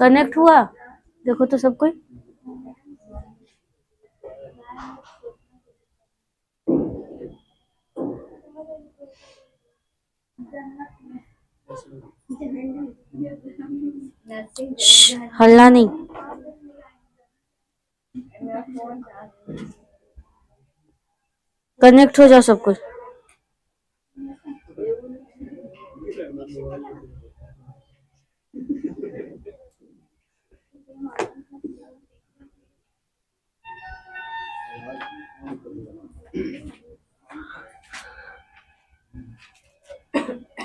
Connect हुआ, देखो तो सब कोई। हल्ला नहीं। कनेक्ट हो जाओ सब कुछ।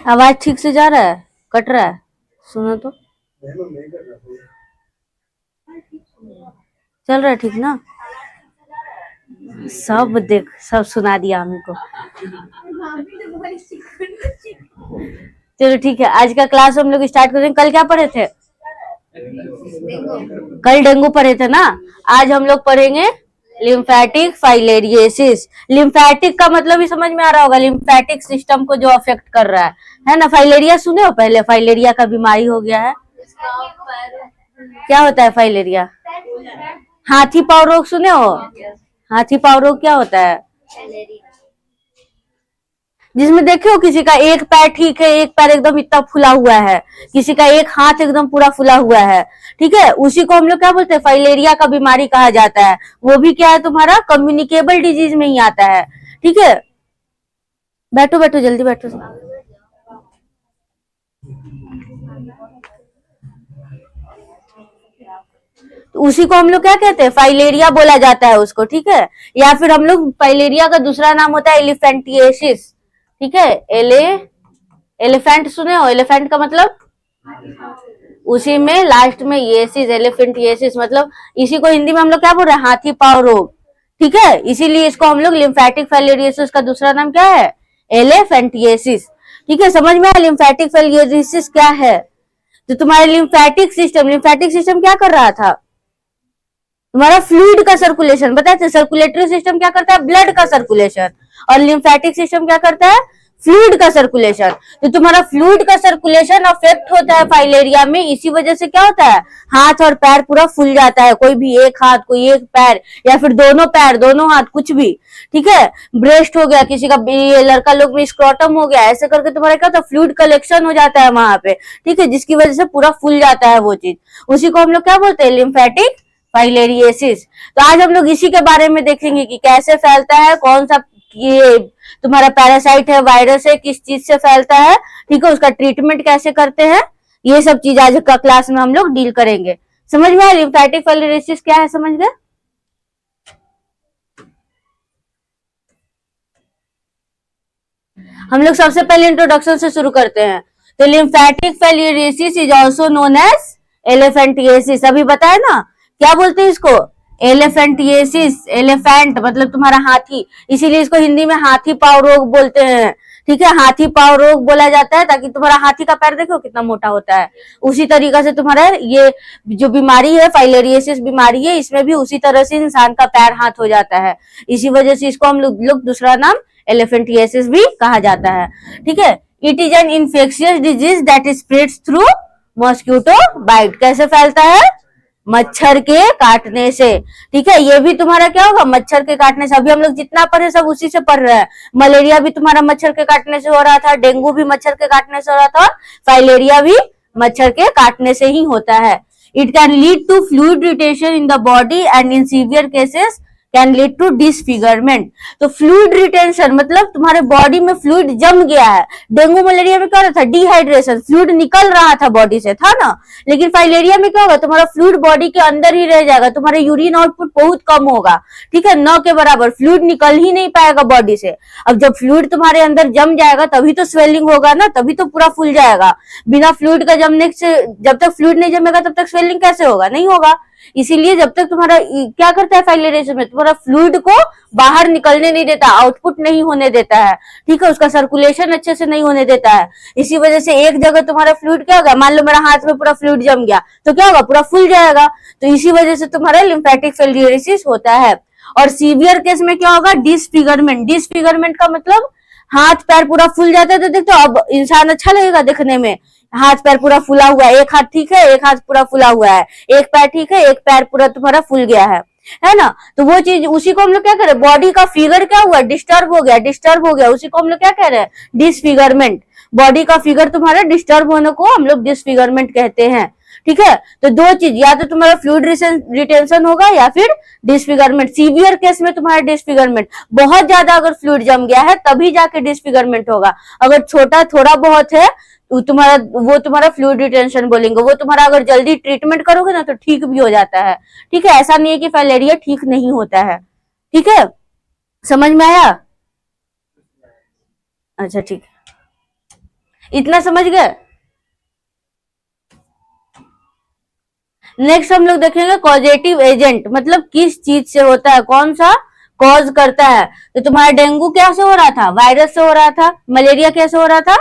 आवाज ठीक से जा रहा है, कट रहा है? सुनो तो, चल रहा है ठीक ना? सब देख, सब सुना दिया हमको। चलो ठीक है, आज का क्लास हम लोग स्टार्ट करेंगे। कल क्या पढ़े थे? कल डेंगू पढ़े थे ना। आज हम लोग पढ़ेंगे लिम्फेटिक फाइलेरियोसिस। लिम्फेटिक का मतलब ही समझ में आ रहा होगा, लिम्फेटिक सिस्टम को जो अफेक्ट कर रहा है ना। फाइलेरिया सुने हो पहले? फाइलेरिया का बीमारी हो गया है। क्या होता है फाइलेरिया? हाथी पाँव रोग सुने हो? हाथी पाँव रोग क्या होता है? जिसमें देखे हो किसी का एक पैर ठीक है, एक पैर एकदम इतना फुला हुआ है, किसी का एक हाथ एकदम पूरा फुला हुआ है, ठीक है, उसी को हम लोग क्या बोलते हैं? फाइलेरिया का बीमारी कहा जाता है। वो भी क्या है तुम्हारा? कम्युनिकेबल डिजीज में ही आता है, ठीक है। बैठो बैठो, जल्दी बैठो। तो उसी को हम लोग क्या कहते हैं? फाइलेरिया बोला जाता है उसको, ठीक है। या फिर हम लोग फाइलेरिया का दूसरा नाम होता है एलिफेंटिएसिस, ठीक है। एलिफेंट सुने हो? एलिफेंट का मतलब उसी में लास्ट में येसिस, एलिफेंटिएसिस मतलब इसी को हिंदी में हम लोग क्या बोल रहे हैं? हाथी पाँव रोग, ठीक है। इसीलिए इसको हम लोग लिम्फेटिक फाइलेरियोसिस का दूसरा नाम क्या है? एलिफेंटिएसिस, ठीक है। समझ में आया लिम्फेटिक फाइलेरियोसिस क्या है? तो तुम्हारे लिम्फेटिक सिस्टम क्या कर रहा था? तुम्हारा फ्लूइड का सर्कुलेशन, बताते सर्कुलेटरी सिस्टम क्या करता है? ब्लड का सर्कुलेशन। और लिम्फेटिक सिस्टम क्या करता है? फ्लूइड का सर्कुलेशन। तो तुम्हारा फ्लूइड का सर्कुलेशन अफेक्ट होता है फाइलेरिया में। इसी वजह से क्या होता है? हाथ और पैर पूरा फूल जाता है। कोई भी एक हाथ, कोई एक पैर, या फिर दोनों पैर, दोनों हाथ, कुछ भी, ठीक है। ब्रेस्ट हो गया किसी का, लड़का लोग में स्क्रोटम हो गया, ऐसे करके तुम्हारा क्या होता है? फ्लूइड कलेक्शन हो जाता है वहां पे, ठीक है, जिसकी वजह से पूरा फूल जाता है वो चीज। उसी को हम लोग क्या बोलते हैं? लिम्फेटिक फाइलेरियोसिस। तो आज हम लोग इसी के बारे में देखेंगे कि कैसे फैलता है, कौन सा ये तुम्हारा पैरासाइट है, वायरस है, किस चीज से फैलता है, ठीक है, उसका ट्रीटमेंट कैसे करते हैं, ये सब चीज आज का क्लास में हम लोग डील करेंगे। समझ में आया लिम्फेटिक फाइलेरियोसिस क्या है? समझ गए? हम लोग सबसे पहले इंट्रोडक्शन से शुरू करते हैं। तो lymphatic filariasis is also known as elephantiasis. अभी बताया ना, क्या बोलते हैं इसको? एलिफेंटिएसिस। एलिफेंट मतलब तुम्हारा हाथी, इसीलिए इसको हिंदी में हाथी पाँव रोग बोलते हैं, ठीक है। हाथी पाँव रोग बोला जाता है ताकि तुम्हारा हाथी का पैर देखो कितना मोटा होता है, उसी तरीका से तुम्हारा ये जो बीमारी है फाइलेरियोसिस बीमारी है, इसमें भी उसी तरह से इंसान का पैर हाथ हो जाता है। इसी वजह से इसको हम लोग दूसरा नाम एलिफेंटिएसिस भी कहा जाता है, ठीक है। It is an infectious disease that spreads through mosquito bite. कैसे फैलता है? मच्छर के काटने से, ठीक है। ये भी तुम्हारा क्या होगा? मच्छर के काटने से। अभी हम लोग जितना पढ़े सब उसी से पढ़ रहे हैं। मलेरिया भी तुम्हारा मच्छर के काटने से हो रहा था, डेंगू भी मच्छर के काटने से हो रहा था, फाइलेरिया भी मच्छर के काटने से ही होता है। It can lead to fluid retention in the body and in severe cases can lead to disfigurement. तो फ्लूइड रिटेंशन मतलब तुम्हारे बॉडी में फ्लूइड जम गया है। डेंगू मलेरिया में क्या होता था? डिहाइड्रेशन, फ्लूइड निकल रहा था बॉडी से, था ना। लेकिन फाइलेरिया में क्या होगा? तुम्हारा फ्लूइड बॉडी के अंदर ही रह जाएगा, तुम्हारे यूरिन आउटपुट बहुत कम होगा, ठीक है, न के बराबर, फ्लूइड निकल ही नहीं पाएगा बॉडी से। अब जब फ्लूइड तुम्हारे अंदर जम जाएगा तभी तो स्वेलिंग होगा ना, तभी तो पूरा फूल जाएगा। बिना फ्लूइड का जमने से, जब तक फ्लूइड नहीं जमेगा तब तक स्वेलिंग कैसे होगा? नहीं होगा। इसीलिए जब तक तुम्हारा क्या करता है फाइलेरियोसिस में, तुम्हारा फ्लूइड को बाहर निकलने नहीं देता, आउटपुट नहीं होने देता है, ठीक है, उसका सर्कुलेशन अच्छे से नहीं होने देता है। इसी वजह से एक जगह तुम्हारा फ्लूइड क्या होगा, मान लो मेरा हाथ में पूरा फ्लूइड जम गया तो क्या होगा, पूरा फूल जाएगा। तो इसी वजह से तुम्हारा लिम्फेटिक फाइलेरियोसिस होता है। और सीवियर केस में क्या होगा, डिसफिगरमेंट। डिसफिगरमेंट का मतलब हाथ पैर पूरा फूल जाता है, तो देखते हो अब इंसान अच्छा लगेगा देखने में, हाथ पैर पूरा फूला हुआ है, एक हाथ ठीक है, एक हाथ पूरा फूला हुआ है, एक पैर ठीक है, एक पैर पूरा तुम्हारा फूल गया है ना। तो वो चीज, उसी को हम लोग क्या कह रहे हैं, बॉडी का फिगर क्या हुआ, डिस्टर्ब हो गया, डिस्टर्ब हो गया, उसी को हम लोग क्या कह रहे हैं, डिसफिगरमेंट। बॉडी का फिगर तुम्हारा डिस्टर्ब होने को हम लोग डिसफिगरमेंट कहते हैं, ठीक है। तो दो चीज, या तो तुम्हारा फ्लूइड रिटेंशन होगा या फिर डिसफिगरमेंट। सीवियर केस में तुम्हारा डिसफिगरमेंट, बहुत ज्यादा अगर फ्लूइड जम गया है तभी जाके डिसफिगरमेंट होगा। अगर छोटा थोड़ा बहुत है तो तुम्हारा फ्लूइड रिटेंशन बोलेंगे। वो तुम्हारा अगर जल्दी ट्रीटमेंट करोगे ना तो ठीक भी हो जाता है, ठीक है। ऐसा नहीं है कि फाइलेरिया ठीक नहीं होता है, ठीक है। समझ में आया? अच्छा ठीक है, इतना समझ गए। नेक्स्ट हम लोग देखेंगे कॉजेटिव एजेंट, मतलब किस चीज से होता है, कौन सा कॉज करता है। तो तुम्हारा डेंगू कैसे हो रहा था, वायरस से हो रहा था। मलेरिया कैसे हो रहा था,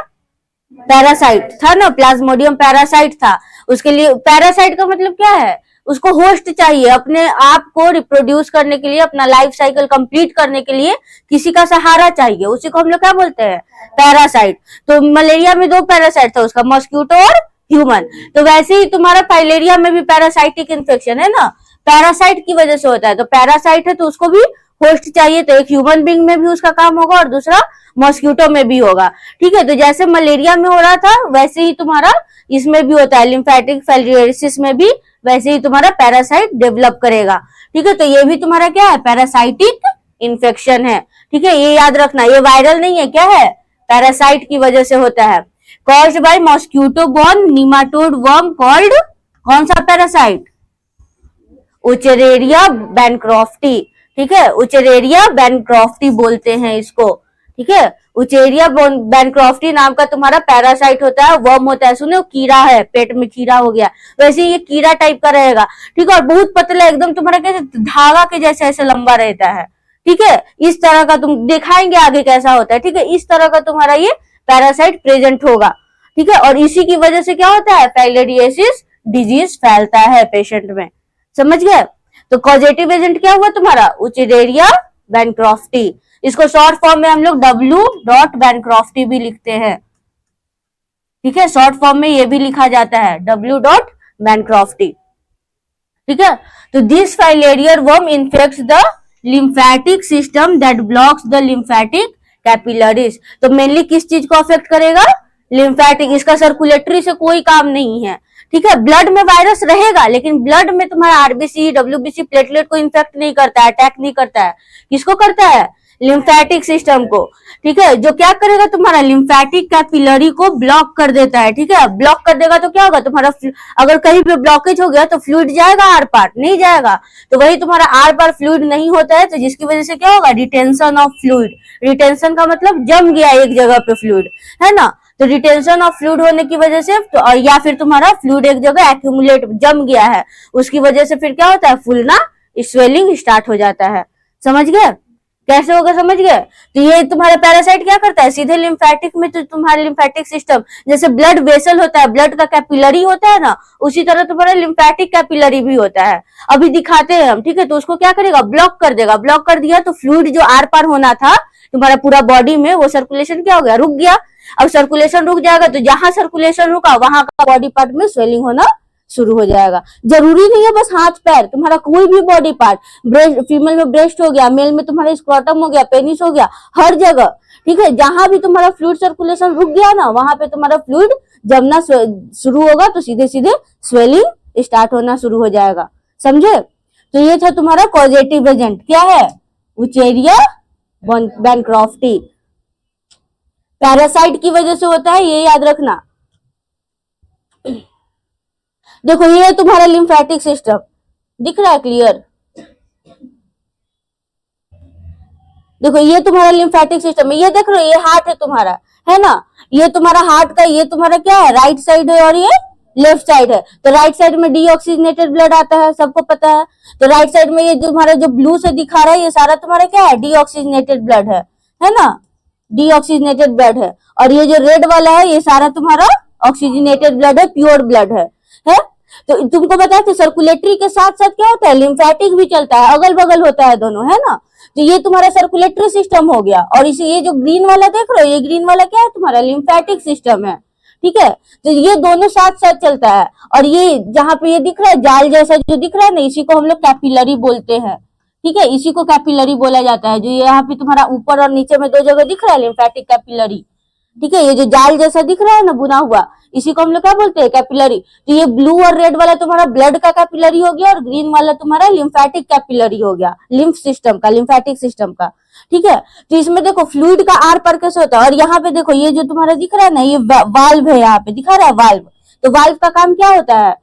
पैरासाइट था ना, प्लाज्मोडियम पैरासाइट था। उसके लिए पैरासाइट का मतलब क्या है, उसको होस्ट चाहिए अपने आप को रिप्रोड्यूस करने के लिए, अपना लाइफ साइकिल कंप्लीट करने के लिए किसी का सहारा चाहिए, उसी को हम लोग क्या बोलते हैं, पैरासाइट। तो मलेरिया में दो पैरासाइट था, उसका मॉस्क्यूटो और ह्यूमन। तो वैसे ही तुम्हारा फाइलेरिया में भी पैरासाइटिक इन्फेक्शन है ना, पैरासाइट की वजह से होता है। तो पैरासाइट है तो उसको भी होस्ट चाहिए, तो एक ह्यूमन बींग में भी उसका काम होगा और दूसरा मॉस्क्यूटो में भी होगा, ठीक है। तो जैसे मलेरिया में हो रहा था वैसे ही तुम्हारा इसमें भी होता है, लिम्फेटिक फाइलेरियोसिस में भी वैसे ही तुम्हारा पैरासाइट डेवलप करेगा, ठीक है। तो ये भी तुम्हारा क्या है, पैरासाइटिक इन्फेक्शन है, ठीक है। ये याद रखना, ये वायरल नहीं है, क्या है, पैरासाइट की वजह से होता है। Caused by mosquito born nematode worm called, कौन सा पैरासाइट, उचेरेरिया बैनक्रॉफ्टी, ठीक है। उचेरेरिया बैनक्रॉफ्टी बोलते हैं इसको, ठीक है। उचेरिया बैनक्रॉफ्टी नाम का तुम्हारा पैरासाइट होता है, वर्म होता है। सुनो, कीड़ा है, पेट में कीड़ा हो गया, वैसे ये कीड़ा टाइप का रहेगा, ठीक है। और बहुत पतला एकदम, तुम्हारा कैसे धागा के जैसे ऐसे लंबा रहता है, ठीक है। इस तरह का तुम दिखाएंगे आगे कैसा होता है, ठीक है। इस तरह का तुम्हारा ये पैरासाइट प्रेजेंट होगा, ठीक है। और इसी की वजह से क्या होता है, फाइलेरियोसिस डिजीज फैलता है पेशेंट में, समझ गए। तो कॉजेटिव एजेंट क्या हुआ तुम्हारा, उचेरेरिया बैनक्रॉफ्टी। इसको शॉर्ट फॉर्म में हम लोग W.बैनक्रॉफ्टी भी लिखते हैं, ठीक है। शॉर्ट फॉर्म में ये भी लिखा जाता है W.बैनक्रॉफ्टी, ठीक है। तो this filarial worm infects the lymphatic system that blocks the lymphatic capillaries. तो मेनली किस चीज को अफेक्ट करेगा, लिम्फेटिक। इसका सर्कुलेटरी से कोई काम नहीं है, ठीक है। ब्लड में वायरस रहेगा लेकिन ब्लड में तुम्हारा आरबीसी डब्ल्यूबीसी प्लेटलेट को इन्फेक्ट नहीं करता है, अटैक नहीं करता है। किसको करता है, लिम्फेटिक सिस्टम को, ठीक है। जो क्या करेगा, तुम्हारा लिम्फेटिक कैपिलरी को ब्लॉक कर देता है, ठीक है। ब्लॉक कर देगा तो क्या होगा, तुम्हारा अगर कहीं पे ब्लॉकेज हो गया तो फ्लूइड जाएगा आर पार, नहीं जाएगा। तो वही तुम्हारा आर पार फ्लूइड नहीं होता है, तो जिसकी वजह से क्या होगा, रिटेंशन ऑफ फ्लूइड। रिटेंशन का मतलब जम गया एक जगह पे फ्लूइड, है ना। तो रिटेंशन ऑफ फ्लूइड होने की वजह से तो, या फिर तुम्हारा फ्लूइड एक जगह एक्यूमुलेट जम गया है, उसकी वजह से फिर क्या होता है, फूलना, स्वेलिंग स्टार्ट हो जाता है। समझ गए कैसे होगा, समझ गए। तो ये तुम्हारा पैरासाइट क्या करता है, सीधे लिम्फेटिक में, तो तुम्हारा लिम्फेटिक सिस्टम जैसे ब्लड वेसल होता है, ब्लड का कैपिलरी होता है ना, उसी तरह तुम्हारा लिम्फेटिक कैपिलरी भी होता है। अभी दिखाते हैं हम, ठीक है। तो उसको क्या करेगा, ब्लॉक कर देगा। ब्लॉक कर दिया तो फ्लूइड जो आर पार होना था तुम्हारा पूरा बॉडी में, वो सर्कुलेशन क्या हो गया, रुक गया। अब सर्कुलेशन रुक जाएगा तो जहां सर्कुलेशन रुका वहां का बॉडी पार्ट में स्वेलिंग होना शुरू हो जाएगा। जरूरी नहीं है बस हाथ पैर, तुम्हारा कोई भी बॉडी पार्ट, ब्रेस्ट, फीमेल में ब्रेस्ट हो गया, मेल में तुम्हारा स्क्रोटम हो गया, पेनिस हो गया, हर जगह, ठीक है। जहां भी तुम्हारा फ्लूइड सर्कुलेशन रुक गया ना, वहां पे तुम्हारा फ्लूइड जमना शुरू होगा तो सीधे सीधे स्वेलिंग स्टार्ट होना शुरू हो जाएगा, समझे। तो ये था तुम्हारा कॉजेटिव एजेंट, क्या है, उचेरिया बैनक्रॉफ्टी। पैरासाइट की वजह से होता है, ये याद रखना। देखो ये तुम्हारा लिम्फेटिक सिस्टम दिख रहा है क्लियर, देखो ये तुम्हारा लिम्फेटिक सिस्टम है, ये देख रहे हो, ये हार्ट है तुम्हारा, है ना। ये तुम्हारा हार्ट का, ये तुम्हारा क्या है, राइट साइड है और ये लेफ्ट साइड है, तो राइट साइड में डीऑक्सीजनेटेड ब्लड आता है, सबको पता है। तो राइट साइड में ये जो तुम्हारा जो ब्लू से दिखा रहा है ये सारा तुम्हारा क्या है, डीऑक्सीजनेटेड ब्लड है ना, डीऑक्सीजनेटेड ब्लड है। और ये जो रेड वाला है ये सारा तुम्हारा ऑक्सीजनेटेड ब्लड है, प्योर ब्लड है। तो तुमको बताया था सर्कुलेटरी के साथ साथ क्या होता है, लिम्फेटिक भी चलता है, अगल बगल होता है दोनों, है ना। तो ये तुम्हारा सर्कुलेटरी सिस्टम हो गया। और इसे ये जो ग्रीन वाला देख रहे हो, ये ग्रीन वाला क्या है, तुम्हारा लिम्फेटिक सिस्टम है, ठीक है। तो ये दोनों साथ साथ चलता है। और ये जहां पे ये दिख रहा है जाल जैसा जो दिख रहा है ना, इसी को हम लोग कैपिलरी बोलते हैं, ठीक है, इसी को कैपिलरी बोला जाता है। जो यहाँ पे तुम्हारा ऊपर और नीचे में दो जगह दिख रहा है लिम्फेटिक कैपिलरी, ठीक है, ये जो जाल जैसा दिख रहा है ना बुना हुआ, इसी को हम लोग क्या बोलते हैं, कैपिलरी। तो ये ब्लू और रेड वाला तुम्हारा ब्लड का कैपिलरी हो गया और ग्रीन वाला तुम्हारा लिम्फेटिक कैपिलरी हो गया, लिम्फ सिस्टम का, लिम्फेटिक सिस्टम का, ठीक है। तो इसमें देखो फ्लूइड का आर पार कैसे होता है। और यहाँ पे देखो ये जो तुम्हारा दिख रहा है ना, ये वाल्व है, यहाँ पे दिखा रहा है वाल्व। तो वाल्व का काम क्या होता है,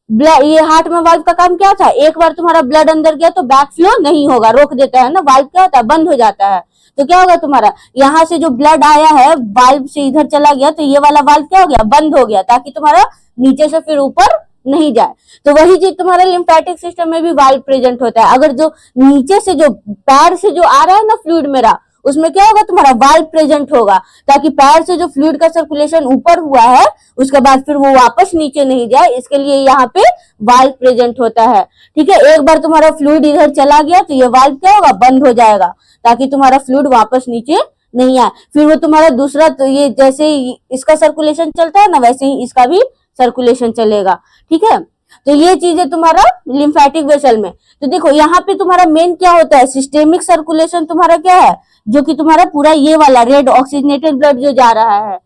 ये हार्ट में वाल्व का काम क्या था, एक बार तुम्हारा ब्लड अंदर गया तो बैक फ्लो नहीं होगा, रोक देता है ना, वाल्व क्या होता है, बंद हो जाता है। तो क्या होगा तुम्हारा, यहाँ से जो ब्लड आया है वाल्व से इधर चला गया, तो ये वाला वाल्व क्या हो गया, बंद हो गया, ताकि तुम्हारा नीचे से फिर ऊपर नहीं जाए। तो वही चीज तुम्हारे लिम्फेटिक सिस्टम में भी वाल्व प्रेजेंट होता है। अगर जो नीचे से जो पैर से जो आ रहा है ना फ्लूइड मेरा, उसमें क्या होगा, तुम्हारा वाल्व प्रेजेंट होगा, ताकि पैर से जो फ्लूइड का सर्कुलेशन ऊपर हुआ है उसके बाद फिर वो वापस नीचे नहीं जाए, इसके लिए यहाँ पे वाल्व प्रेजेंट होता है, ठीक है। एक बार तुम्हारा फ्लूइड इधर चला गया तो ये वाल्व क्या होगा, बंद हो जाएगा, ताकि तुम्हारा फ्लूइड वापस नीचे नहीं आए। फिर वो तुम्हारा दूसरा, तो ये जैसे इसका सर्कुलेशन चलता है ना, वैसे ही इसका भी सर्कुलेशन चलेगा, ठीक है। तो ये चीज है तुम्हारा लिम्फेटिक वेसल में। तो देखो यहाँ पे तुम्हारा मेन क्या होता है, सिस्टेमिक सर्कुलेशन तुम्हारा क्या है, जो कि तुम्हारा पूरा ये वाला रेड ऑक्सीजनेटेड ब्लड जो जा रहा है।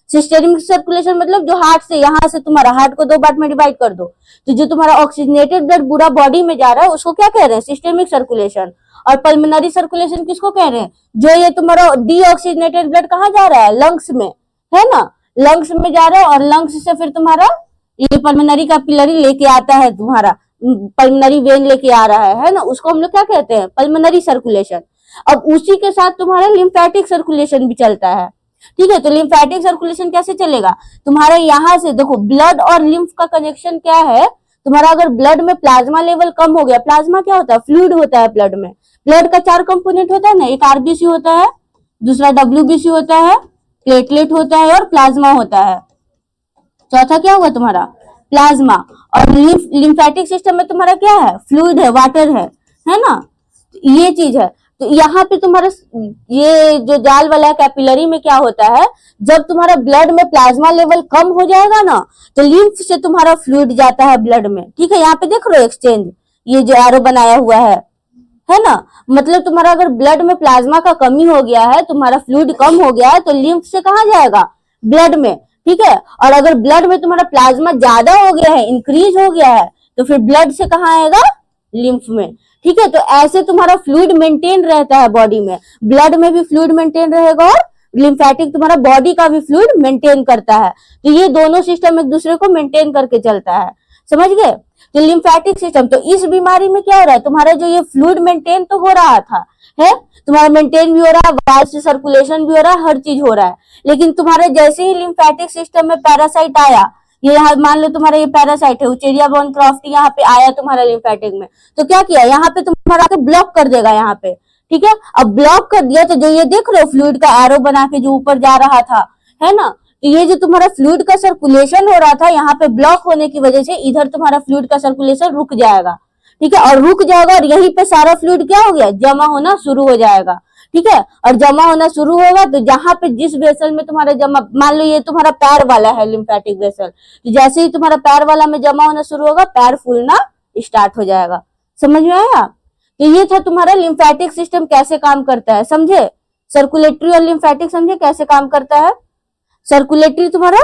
सिस्टेमिक सर्कुलेशन मतलब जो हार्ट से, यहाँ से तुम्हारा हार्ट को 2 पार्ट में डिवाइड कर दो, तो जो तुम्हारा ऑक्सीजनेटेड ब्लड पूरा बॉडी में जा रहा है उसको क्या कह रहे हैं, सिस्टेमिक सर्कुलेशन। और पल्मोनरी सर्कुलेशन किसको कह रहे हैं, जो ये तुम्हारा डीऑक्सीजनेटेड ब्लड कहाँ जा रहा है, लंग्स में, है ना, लंग्स में जा रहा है। और लंग्स से फिर तुम्हारा ये पल्मोनरी कैपिलरी लेके आता है, तुम्हारा पल्मोनरी वेन लेके आ रहा है ना, उसको हम लोग क्या कहते हैं, पल्मोनरी सर्कुलेशन। अब उसी के साथ तुम्हारा लिम्फेटिक सर्कुलेशन भी चलता है, ठीक है। तो लिम्फेटिक सर्कुलेशन कैसे चलेगा, तुम्हारा यहाँ से देखो ब्लड और लिम्फ का कनेक्शन क्या है, तुम्हारा अगर ब्लड में प्लाज्मा लेवल कम हो गया, प्लाज्मा क्या होता है, फ्लूइड होता है ब्लड में। ब्लड का 4 कंपोनेंट होता है ना, एक आरबीसी होता है, दूसरा डब्ल्यूबीसी होता है, प्लेटलेट होता है और प्लाज्मा होता है। चौथा क्या होगा तुम्हारा, प्लाज्मा। और लिम्फेटिक सिस्टम में तुम्हारा क्या है, फ्लूइड है, वाटर है ना, तो ये चीज है। तो यहाँ पे तुम्हारा ये जो जाल वाला कैपिलरी में क्या होता है, जब तुम्हारा ब्लड में प्लाज्मा लेवल कम हो जाएगा ना, तो लिम्फ से तुम्हारा फ्लूइड जाता है ब्लड में, ठीक है। यहाँ पे देख रहे हो एक्सचेंज, ये जो एरो बनाया हुआ है ना, मतलब तुम्हारा अगर ब्लड में प्लाज्मा का कमी हो गया है, तुम्हारा फ्लूइड कम हो गया है, तो लिम्फ से कहाँ जाएगा, ब्लड में, ठीक है। और अगर ब्लड में तुम्हारा प्लाज्मा ज्यादा हो गया है, इंक्रीज हो गया है, तो फिर ब्लड से कहाँ आएगा, लिम्फ में, ठीक है। तो ऐसे तुम्हारा फ्लूइड मेंटेन रहता है बॉडी में, ब्लड में भी फ्लूइड मेंटेन रहेगा और लिम्फेटिक तुम्हारा बॉडी का भी फ्लूइड मेंटेन करता है। तो ये दोनों सिस्टम एक दूसरे को मेंटेन करके चलता है, समझ गए। तो लिम्फेटिक सिस्टम, तो इस बीमारी में क्या हो रहा है, तुम्हारा जो ये फ्लूइड मेंटेन तो हो रहा था, है तुम्हारा मेंटेन भी हो रहा है, वाल्व से सर्कुलेशन भी हो रहा है, हर चीज हो रहा है। लेकिन तुम्हारे जैसे ही लिम्फेटिक सिस्टम में पैरासाइट आया, ये यहाँ मान लो तुम्हारा ये पैरासाइट है, उचेरिया बोन क्रॉफ्टी यहाँ पे आया तुम्हारा लिम्फेटिक में, तो क्या किया, यहाँ पे तुम्हारा आके ब्लॉक कर देगा यहाँ पे, ठीक है। अब ब्लॉक कर दिया तो जो ये देख रहे हो फ्लूइड का एरो बना के जो ऊपर जा रहा था, है ना, तो ये जो तुम्हारा फ्लूइड का सर्कुलेशन हो रहा था, यहाँ पे ब्लॉक होने की वजह से इधर तुम्हारा फ्लूइड का सर्कुलेशन रुक जाएगा, ठीक है। और रुक जाएगा और यहीं पे सारा फ्लूइड क्या हो गया, जमा होना शुरू हो जाएगा, ठीक है। और जमा होना शुरू होगा तो जहां पे जिस वेसल में तुम्हारा जमा, मान लो ये तुम्हारा पैर वाला है लिम्फेटिक वेसल, तो जैसे ही तुम्हारा पैर वाला में जमा होना शुरू होगा, पैर फूलना स्टार्ट हो जाएगा, समझ में आया। तो ये था तुम्हारा लिम्फेटिक सिस्टम कैसे काम करता है, समझे। सर्कुलेटरी और लिम्फेटिक समझे कैसे काम करता है। सर्कुलेटरी तुम्हारा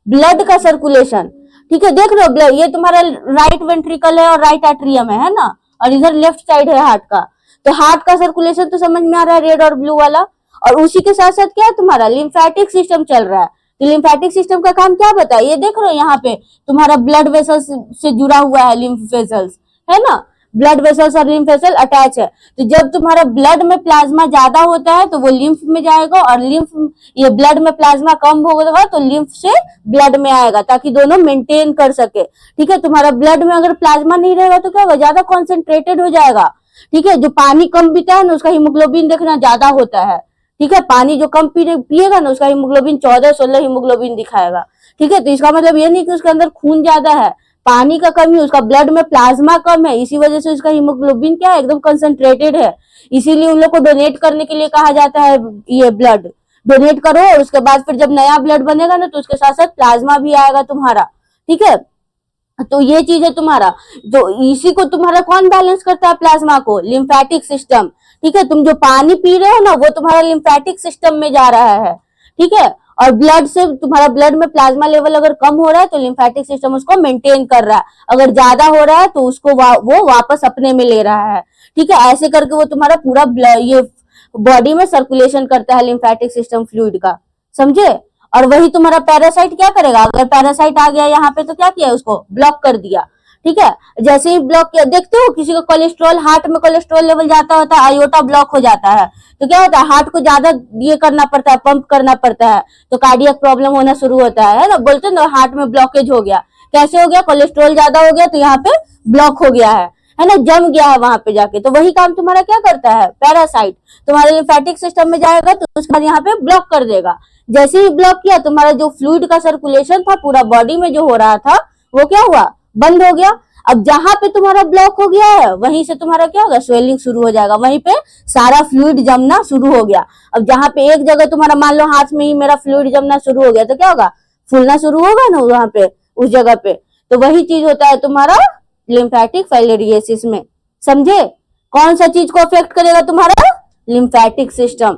ब्लड का सर्कुलेशन, ठीक है, देख रहे हो ब्लड, ये तुम्हारा राइट वेंट्रिकल है और राइट एट्रियम है ना, और इधर लेफ्ट साइड है हार्ट का। तो हार्ट का सर्कुलेशन तो समझ में आ रहा है, रेड और ब्लू वाला। और उसी के साथ साथ क्या है तुम्हारा लिम्फेटिक सिस्टम चल रहा है। तो लिम्फेटिक सिस्टम का काम क्या बताया, ये देख रहे हो यहाँ पे तुम्हारा ब्लड वेसल्स से जुड़ा हुआ है, लिम्फ वेसल्स, है ना, ब्लड वेसल्स और लिम्फ वेसल अटैच है। तो जब तुम्हारा ब्लड में प्लाज्मा ज्यादा होता है तो वो लिम्फ में जाएगा, और लिम्फ ये ब्लड में प्लाज्मा कम होगा तो लिम्फ से ब्लड में आएगा, ताकि दोनों मेंटेन कर सके। ठीक है, तुम्हारा ब्लड में अगर प्लाज्मा नहीं रहेगा तो क्या होगा, ज्यादा कॉन्सेंट्रेटेड हो जाएगा। ठीक है, जो पानी कम पीता है ना उसका हीमोग्लोबिन देखना ज्यादा होता है। ठीक है, पानी जो कम पिएगा ना उसका हीमोग्लोबिन 14-16 हीमोग्लोबिन दिखाएगा। ठीक है, तो इसका मतलब ये नहीं कि उसके अंदर खून ज्यादा है, पानी का कमी, उसका ब्लड में प्लाज्मा कम है, इसी वजह से उसका हीमोग्लोबिन क्या है, एकदम कंसंट्रेटेड है। इसीलिए उन लोग को डोनेट करने के लिए कहा जाता है, ये ब्लड डोनेट करो, और उसके बाद फिर जब नया ब्लड बनेगा ना तो उसके साथ साथ प्लाज्मा भी आएगा तुम्हारा। ठीक है, तो ये चीज है तुम्हारा। तो इसी को तुम्हारा कौन बैलेंस करता है, प्लाज्मा को, लिम्फेटिक सिस्टम। ठीक है, तुम जो पानी पी रहे हो ना वो तुम्हारा लिम्फेटिक सिस्टम में जा रहा है। ठीक है, और ब्लड से तुम्हारा ब्लड में प्लाज्मा लेवल अगर कम हो रहा है तो लिम्फेटिक सिस्टम उसको मेंटेन कर रहा है, अगर ज्यादा हो रहा है तो उसको वो वापस अपने में ले रहा है। ठीक है, ऐसे करके वो तुम्हारा पूरा ये बॉडी में सर्कुलेशन करता है लिम्फेटिक सिस्टम फ्लूइड का, समझे। और वही तुम्हारा पैरासाइट क्या करेगा, अगर पैरासाइट आ गया यहाँ पे तो क्या किया, उसको ब्लॉक कर दिया। ठीक है, जैसे ही ब्लॉक किया, देखते हो किसी का कोलेस्ट्रॉल, हार्ट में कोलेस्ट्रॉल लेवल जाता होता है, आयोटा ब्लॉक हो जाता है, तो क्या होता है, हार्ट को ज्यादा ये करना पड़ता है, पंप करना पड़ता है, तो कार्डियक प्रॉब्लम होना शुरू होता है ना। बोलते हैं ना हार्ट में ब्लॉकेज हो गया, कैसे हो गया, कोलेस्ट्रॉल ज्यादा हो गया तो यहाँ पे ब्लॉक हो गया है ना, जम गया है वहां पे जाके। तो वही काम तुम्हारा क्या करता है, पैरासाइट तुम्हारे लिम्फेटिक सिस्टम में जाएगा तो उसके बाद यहाँ पे ब्लॉक कर देगा। जैसे ही ब्लॉक किया, तुम्हारा जो फ्लूइड का सर्कुलेशन था पूरा बॉडी में जो हो रहा था वो क्या हुआ, बंद हो गया। अब जहां पे तुम्हारा ब्लॉक हो गया है वहीं से तुम्हारा क्या होगा, स्वेलिंग शुरू हो जाएगा, वहीं पे सारा फ्लूइड जमना शुरू हो गया। अब जहां पे एक जगह तुम्हारा, मान लो हाथ में ही मेरा फ्लूइड जमना शुरू हो गया तो क्या होगा, फूलना शुरू होगा ना वहां पे, उस जगह पे। तो वही चीज होता है तुम्हारा लिम्फेटिक फाइलेरियोसिस में, समझे। कौन सा चीज को अफेक्ट करेगा, तुम्हारा लिम्फेटिक सिस्टम।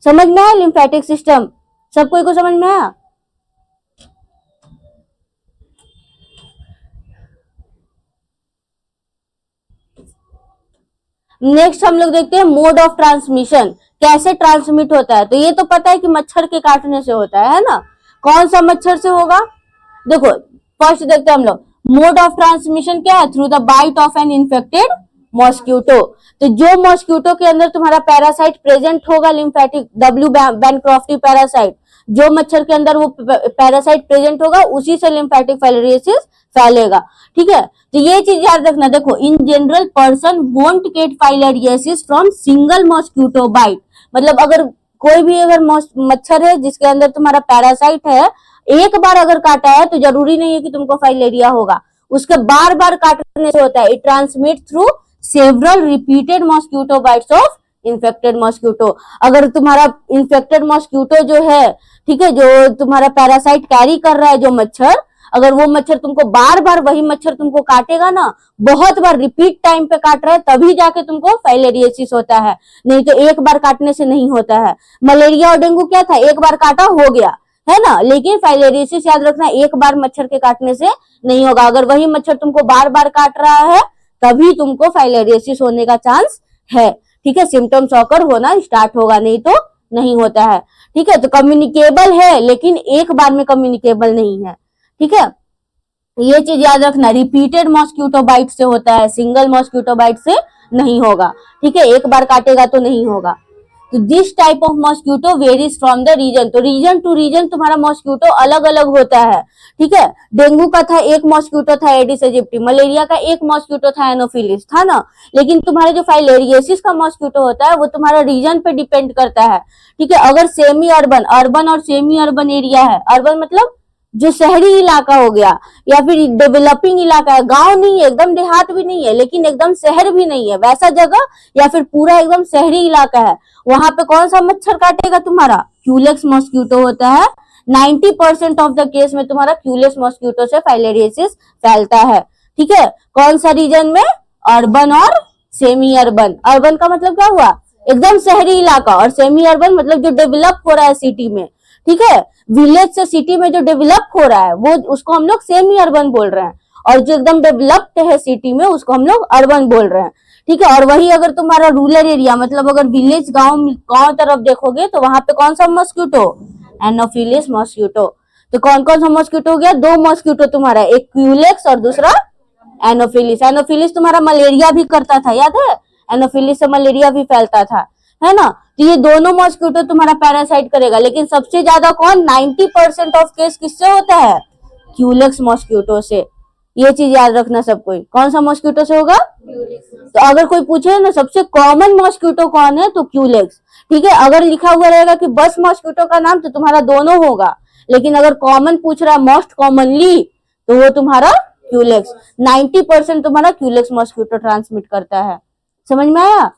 समझ में आया, लिम्फेटिक सिस्टम सब कोई को समझ में आया। नेक्स्ट हम लोग देखते हैं मोड ऑफ ट्रांसमिशन, कैसे ट्रांसमिट होता है। तो ये तो पता है कि मच्छर के काटने से होता है ना। कौन सा मच्छर से होगा, देखो फर्स्ट देखते हैं हम लोग, मोड ऑफ ट्रांसमिशन क्या है, through the bite of an infected mosquito. तो जो मॉस्क्यूटो के अंदर तुम्हारा पैरासाइट प्रेजेंट होगा, लिम्फेटिक डब्ल्यू बैनक्रॉफ्टी पैरासाइट, जो मच्छर के अंदर वो पैरासाइट प्रेजेंट होगा उसी से लिम्फेटिक फाइलेरियोसिस फैलेगा। ठीक है, तो ये चीज याद रखना। देखो, in general person won't get filariasis from single mosquito bite, मतलब अगर कोई भी अगर मच्छर है जिसके अंदर तुम्हारा पैरासाइट है, एक बार अगर काटा है तो जरूरी नहीं है कि तुमको फाइलेरिया होगा, उसके बार बार काटने से होता है। It transmit through several repeated mosquito bytes of infected mosquito. अगर तुम्हारा इन्फेक्टेड मॉस्क्यूटो जो है, ठीक है, जो तुम्हारा पैरासाइट कैरी कर रहा है जो मच्छर, अगर वो मच्छर तुमको बार बार वही मच्छर तुमको काटेगा ना, बहुत बार रिपीट टाइम पे काट रहा है, तभी जाके तुमको फाइलेरियोसिस होता है, नहीं तो एक बार काटने से नहीं होता है। मलेरिया और डेंगू क्या था, एक बार काटा हो गया है ना, लेकिन फाइलेरियोसिस याद रखना एक बार मच्छर के काटने से नहीं होगा। अगर वही मच्छर तुमको बार बार काट रहा है तभी तुमको फाइलेरियोसिस होने का चांस है। ठीक है, सिम्टम्स ऑकर होना स्टार्ट होगा, नहीं तो नहीं होता है। ठीक है, तो कम्युनिकेबल है लेकिन एक बार में कम्युनिकेबल नहीं है। ठीक है, ये चीज याद रखना, रिपीटेड मॉस्क्यूटो बाइट से होता है, सिंगल मॉस्क्यूटो बाइट से नहीं होगा। ठीक है, एक बार काटेगा तो नहीं होगा। तो this type of mosquito varies from the region, तो रीजन टू रीजन तुम्हारा मॉस्क्यूटो अलग अलग होता है। ठीक है, डेंगू का था एक मॉस्क्यूटो था एडिस एजिप्टी, मलेरिया का एक मॉस्क्यूटो था एनोफिलिस था ना, लेकिन तुम्हारे जो फाइलेरियोसिस का मॉस्क्यूटो होता है वो तुम्हारा रीजन पे डिपेंड करता है। ठीक है, अगर सेमी अर्बन, अर्बन और सेमी अर्बन एरिया है, अर्बन मतलब जो शहरी इलाका हो गया, या फिर डेवलपिंग इलाका है, गांव नहीं है, एकदम देहात भी नहीं है लेकिन एकदम शहर भी नहीं है, वैसा जगह, या फिर पूरा एकदम शहरी इलाका है, वहां पे कौन सा मच्छर काटेगा, तुम्हारा क्यूलेक्स मॉस्क्यूटो होता है। 90% ऑफ द केस में तुम्हारा क्यूलेक्स मॉस्क्यूटो से फाइलेरियोसिस फैलता है। ठीक है, कौन सा रीजन में, अर्बन और सेमी अर्बन। अर्बन का मतलब क्या हुआ, एकदम शहरी इलाका, और सेमी अर्बन मतलब जो डेवलप हो रहा है सिटी में। ठीक है, विलेज से सिटी में जो डेवलप हो रहा है वो, उसको हम लोग सेमी अर्बन बोल रहे हैं, और जो एकदम डेवलप्ड है सिटी में उसको हम लोग अर्बन बोल रहे हैं। ठीक है, और वही अगर तुम्हारा रूरल एरिया, मतलब अगर विलेज गांव तरफ देखोगे तो वहां पे कौन सा मॉस्क्यूटो, एनोफिलिस मॉस्क्यूटो। तो कौन कौन सा मॉस्क्यूटो हो गया, दो मॉस्क्यूटो तुम्हारा, एक क्यूलेक्स और दूसरा एनोफिलिस। एनोफिलिस तुम्हारा मलेरिया भी करता था, याद है? एनोफिलिस से मलेरिया भी फैलता था, है ना? तो ये दोनों मॉस्किटो तुम्हारा पैरासाइट करेगा, लेकिन सबसे ज्यादा कौन? 90% ऑफ केस किससे होता है? क्यूलेक्स मॉस्किटो से। ये चीज याद रखना सब कोई। कौन सा मॉस्किटो से होगा? तो अगर कोई पूछे ना सबसे कॉमन मॉस्किटो कौन है, तो क्यूलेक्स। ठीक है, अगर लिखा हुआ रहेगा कि बस मॉस्किटो का नाम, तो तुम्हारा दोनों होगा, लेकिन अगर कॉमन पूछ रहा है, मोस्ट कॉमनली, तो वो तुम्हारा क्यूलेक्स। 90% तुम्हारा क्यूलेक्स मॉस्किटो ट्रांसमिट करता है। समझ में आया?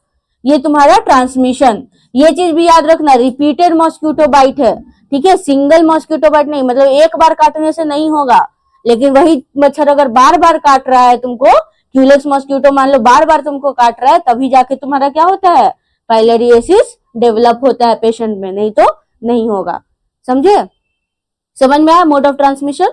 ये तुम्हारा ट्रांसमिशन। ये चीज भी याद रखना, रिपीटेड मॉस्किटो बाइट है, ठीक है, सिंगल मॉस्किटो बाइट नहीं, मतलब एक बार काटने से नहीं होगा। लेकिन वही मच्छर अगर बार बार काट रहा है तुमको, क्यूलेक्स मॉस्किटो मान लो बार बार तुमको काट रहा है, तभी जाके तुम्हारा क्या होता है? फाइलेरियोसिस डेवलप होता है पेशेंट में, नहीं तो नहीं होगा। समझे? समझ में आया मोड ऑफ ट्रांसमिशन?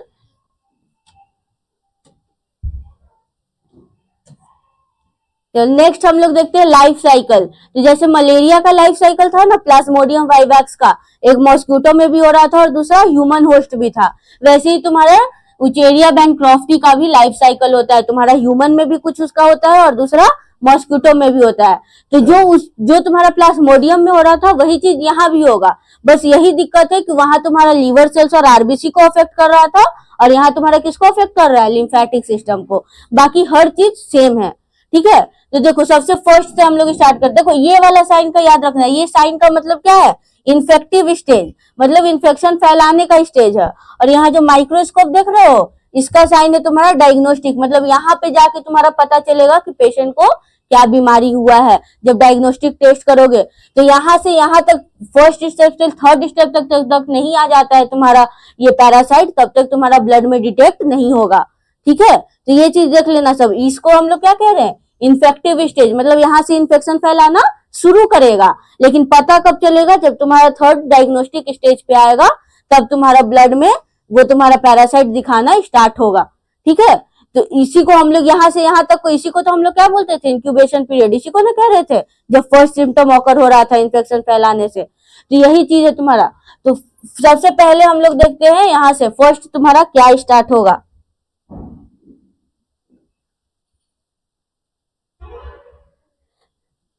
तो नेक्स्ट हम लोग देखते हैं लाइफ साइकिल। तो जैसे मलेरिया का लाइफ साइकिल था ना, प्लाज्मोडियम वाइवैक्स का, एक मॉस्किटो में भी हो रहा था और दूसरा ह्यूमन होस्ट भी था, वैसे ही तुम्हारा उचेरिया बैनक्रॉफ्टी का भी लाइफ साइकिल होता है। तुम्हारा ह्यूमन में भी कुछ उसका होता है और दूसरा मॉस्किटो में भी होता है। तो जो तुम्हारा प्लाज्मोडियम में हो रहा था, वही चीज यहाँ भी होगा। बस यही दिक्कत है कि वहां तुम्हारा लीवर सेल्स और आरबीसी को अफेक्ट कर रहा था, और यहाँ तुम्हारा किसको अफेक्ट कर रहा है? लिम्फेटिक सिस्टम को। बाकी हर चीज सेम है, ठीक है। तो देखो सबसे फर्स्ट से हम लोग स्टार्ट करते हैं। देखो ये वाला साइन का याद रखना है, ये साइन का मतलब क्या है? इन्फेक्टिव स्टेज, मतलब इन्फेक्शन फैलाने का स्टेज है। और यहाँ जो माइक्रोस्कोप देख रहे हो, इसका साइन है तुम्हारा डायग्नोस्टिक, मतलब यहाँ पे जाके तुम्हारा पता चलेगा कि पेशेंट को क्या बीमारी हुआ है। जब डायग्नोस्टिक टेस्ट करोगे तो यहाँ से यहाँ तक, फर्स्ट स्टेप से थर्ड स्टेप तक नहीं आ जाता है तुम्हारा ये पैरासाइट, तब तक तुम्हारा ब्लड में डिटेक्ट नहीं होगा, ठीक है। तो ये चीज देख लेना सब। इसको हम लोग क्या कह रहे हैं? इन्फेक्टिव स्टेज, मतलब यहाँ से इन्फेक्शन फैलाना शुरू करेगा, लेकिन पता कब चलेगा? जब तुम्हारा थर्ड डायग्नोस्टिक स्टेज पे आएगा, तब तुम्हारा ब्लड में वो तुम्हारा पैरासाइट दिखाना स्टार्ट होगा, ठीक है। तो इसी को हम लोग यहाँ से यहाँ तक को, इसी को तो हम लोग क्या बोलते थे? Incubation period. इसी को ना कह रहे थे जब फर्स्ट सिम्टम ऑकर हो रहा था इन्फेक्शन फैलाने से। तो यही चीज है तुम्हारा। तो सबसे पहले हम लोग देखते हैं यहाँ से फर्स्ट तुम्हारा क्या स्टार्ट होगा।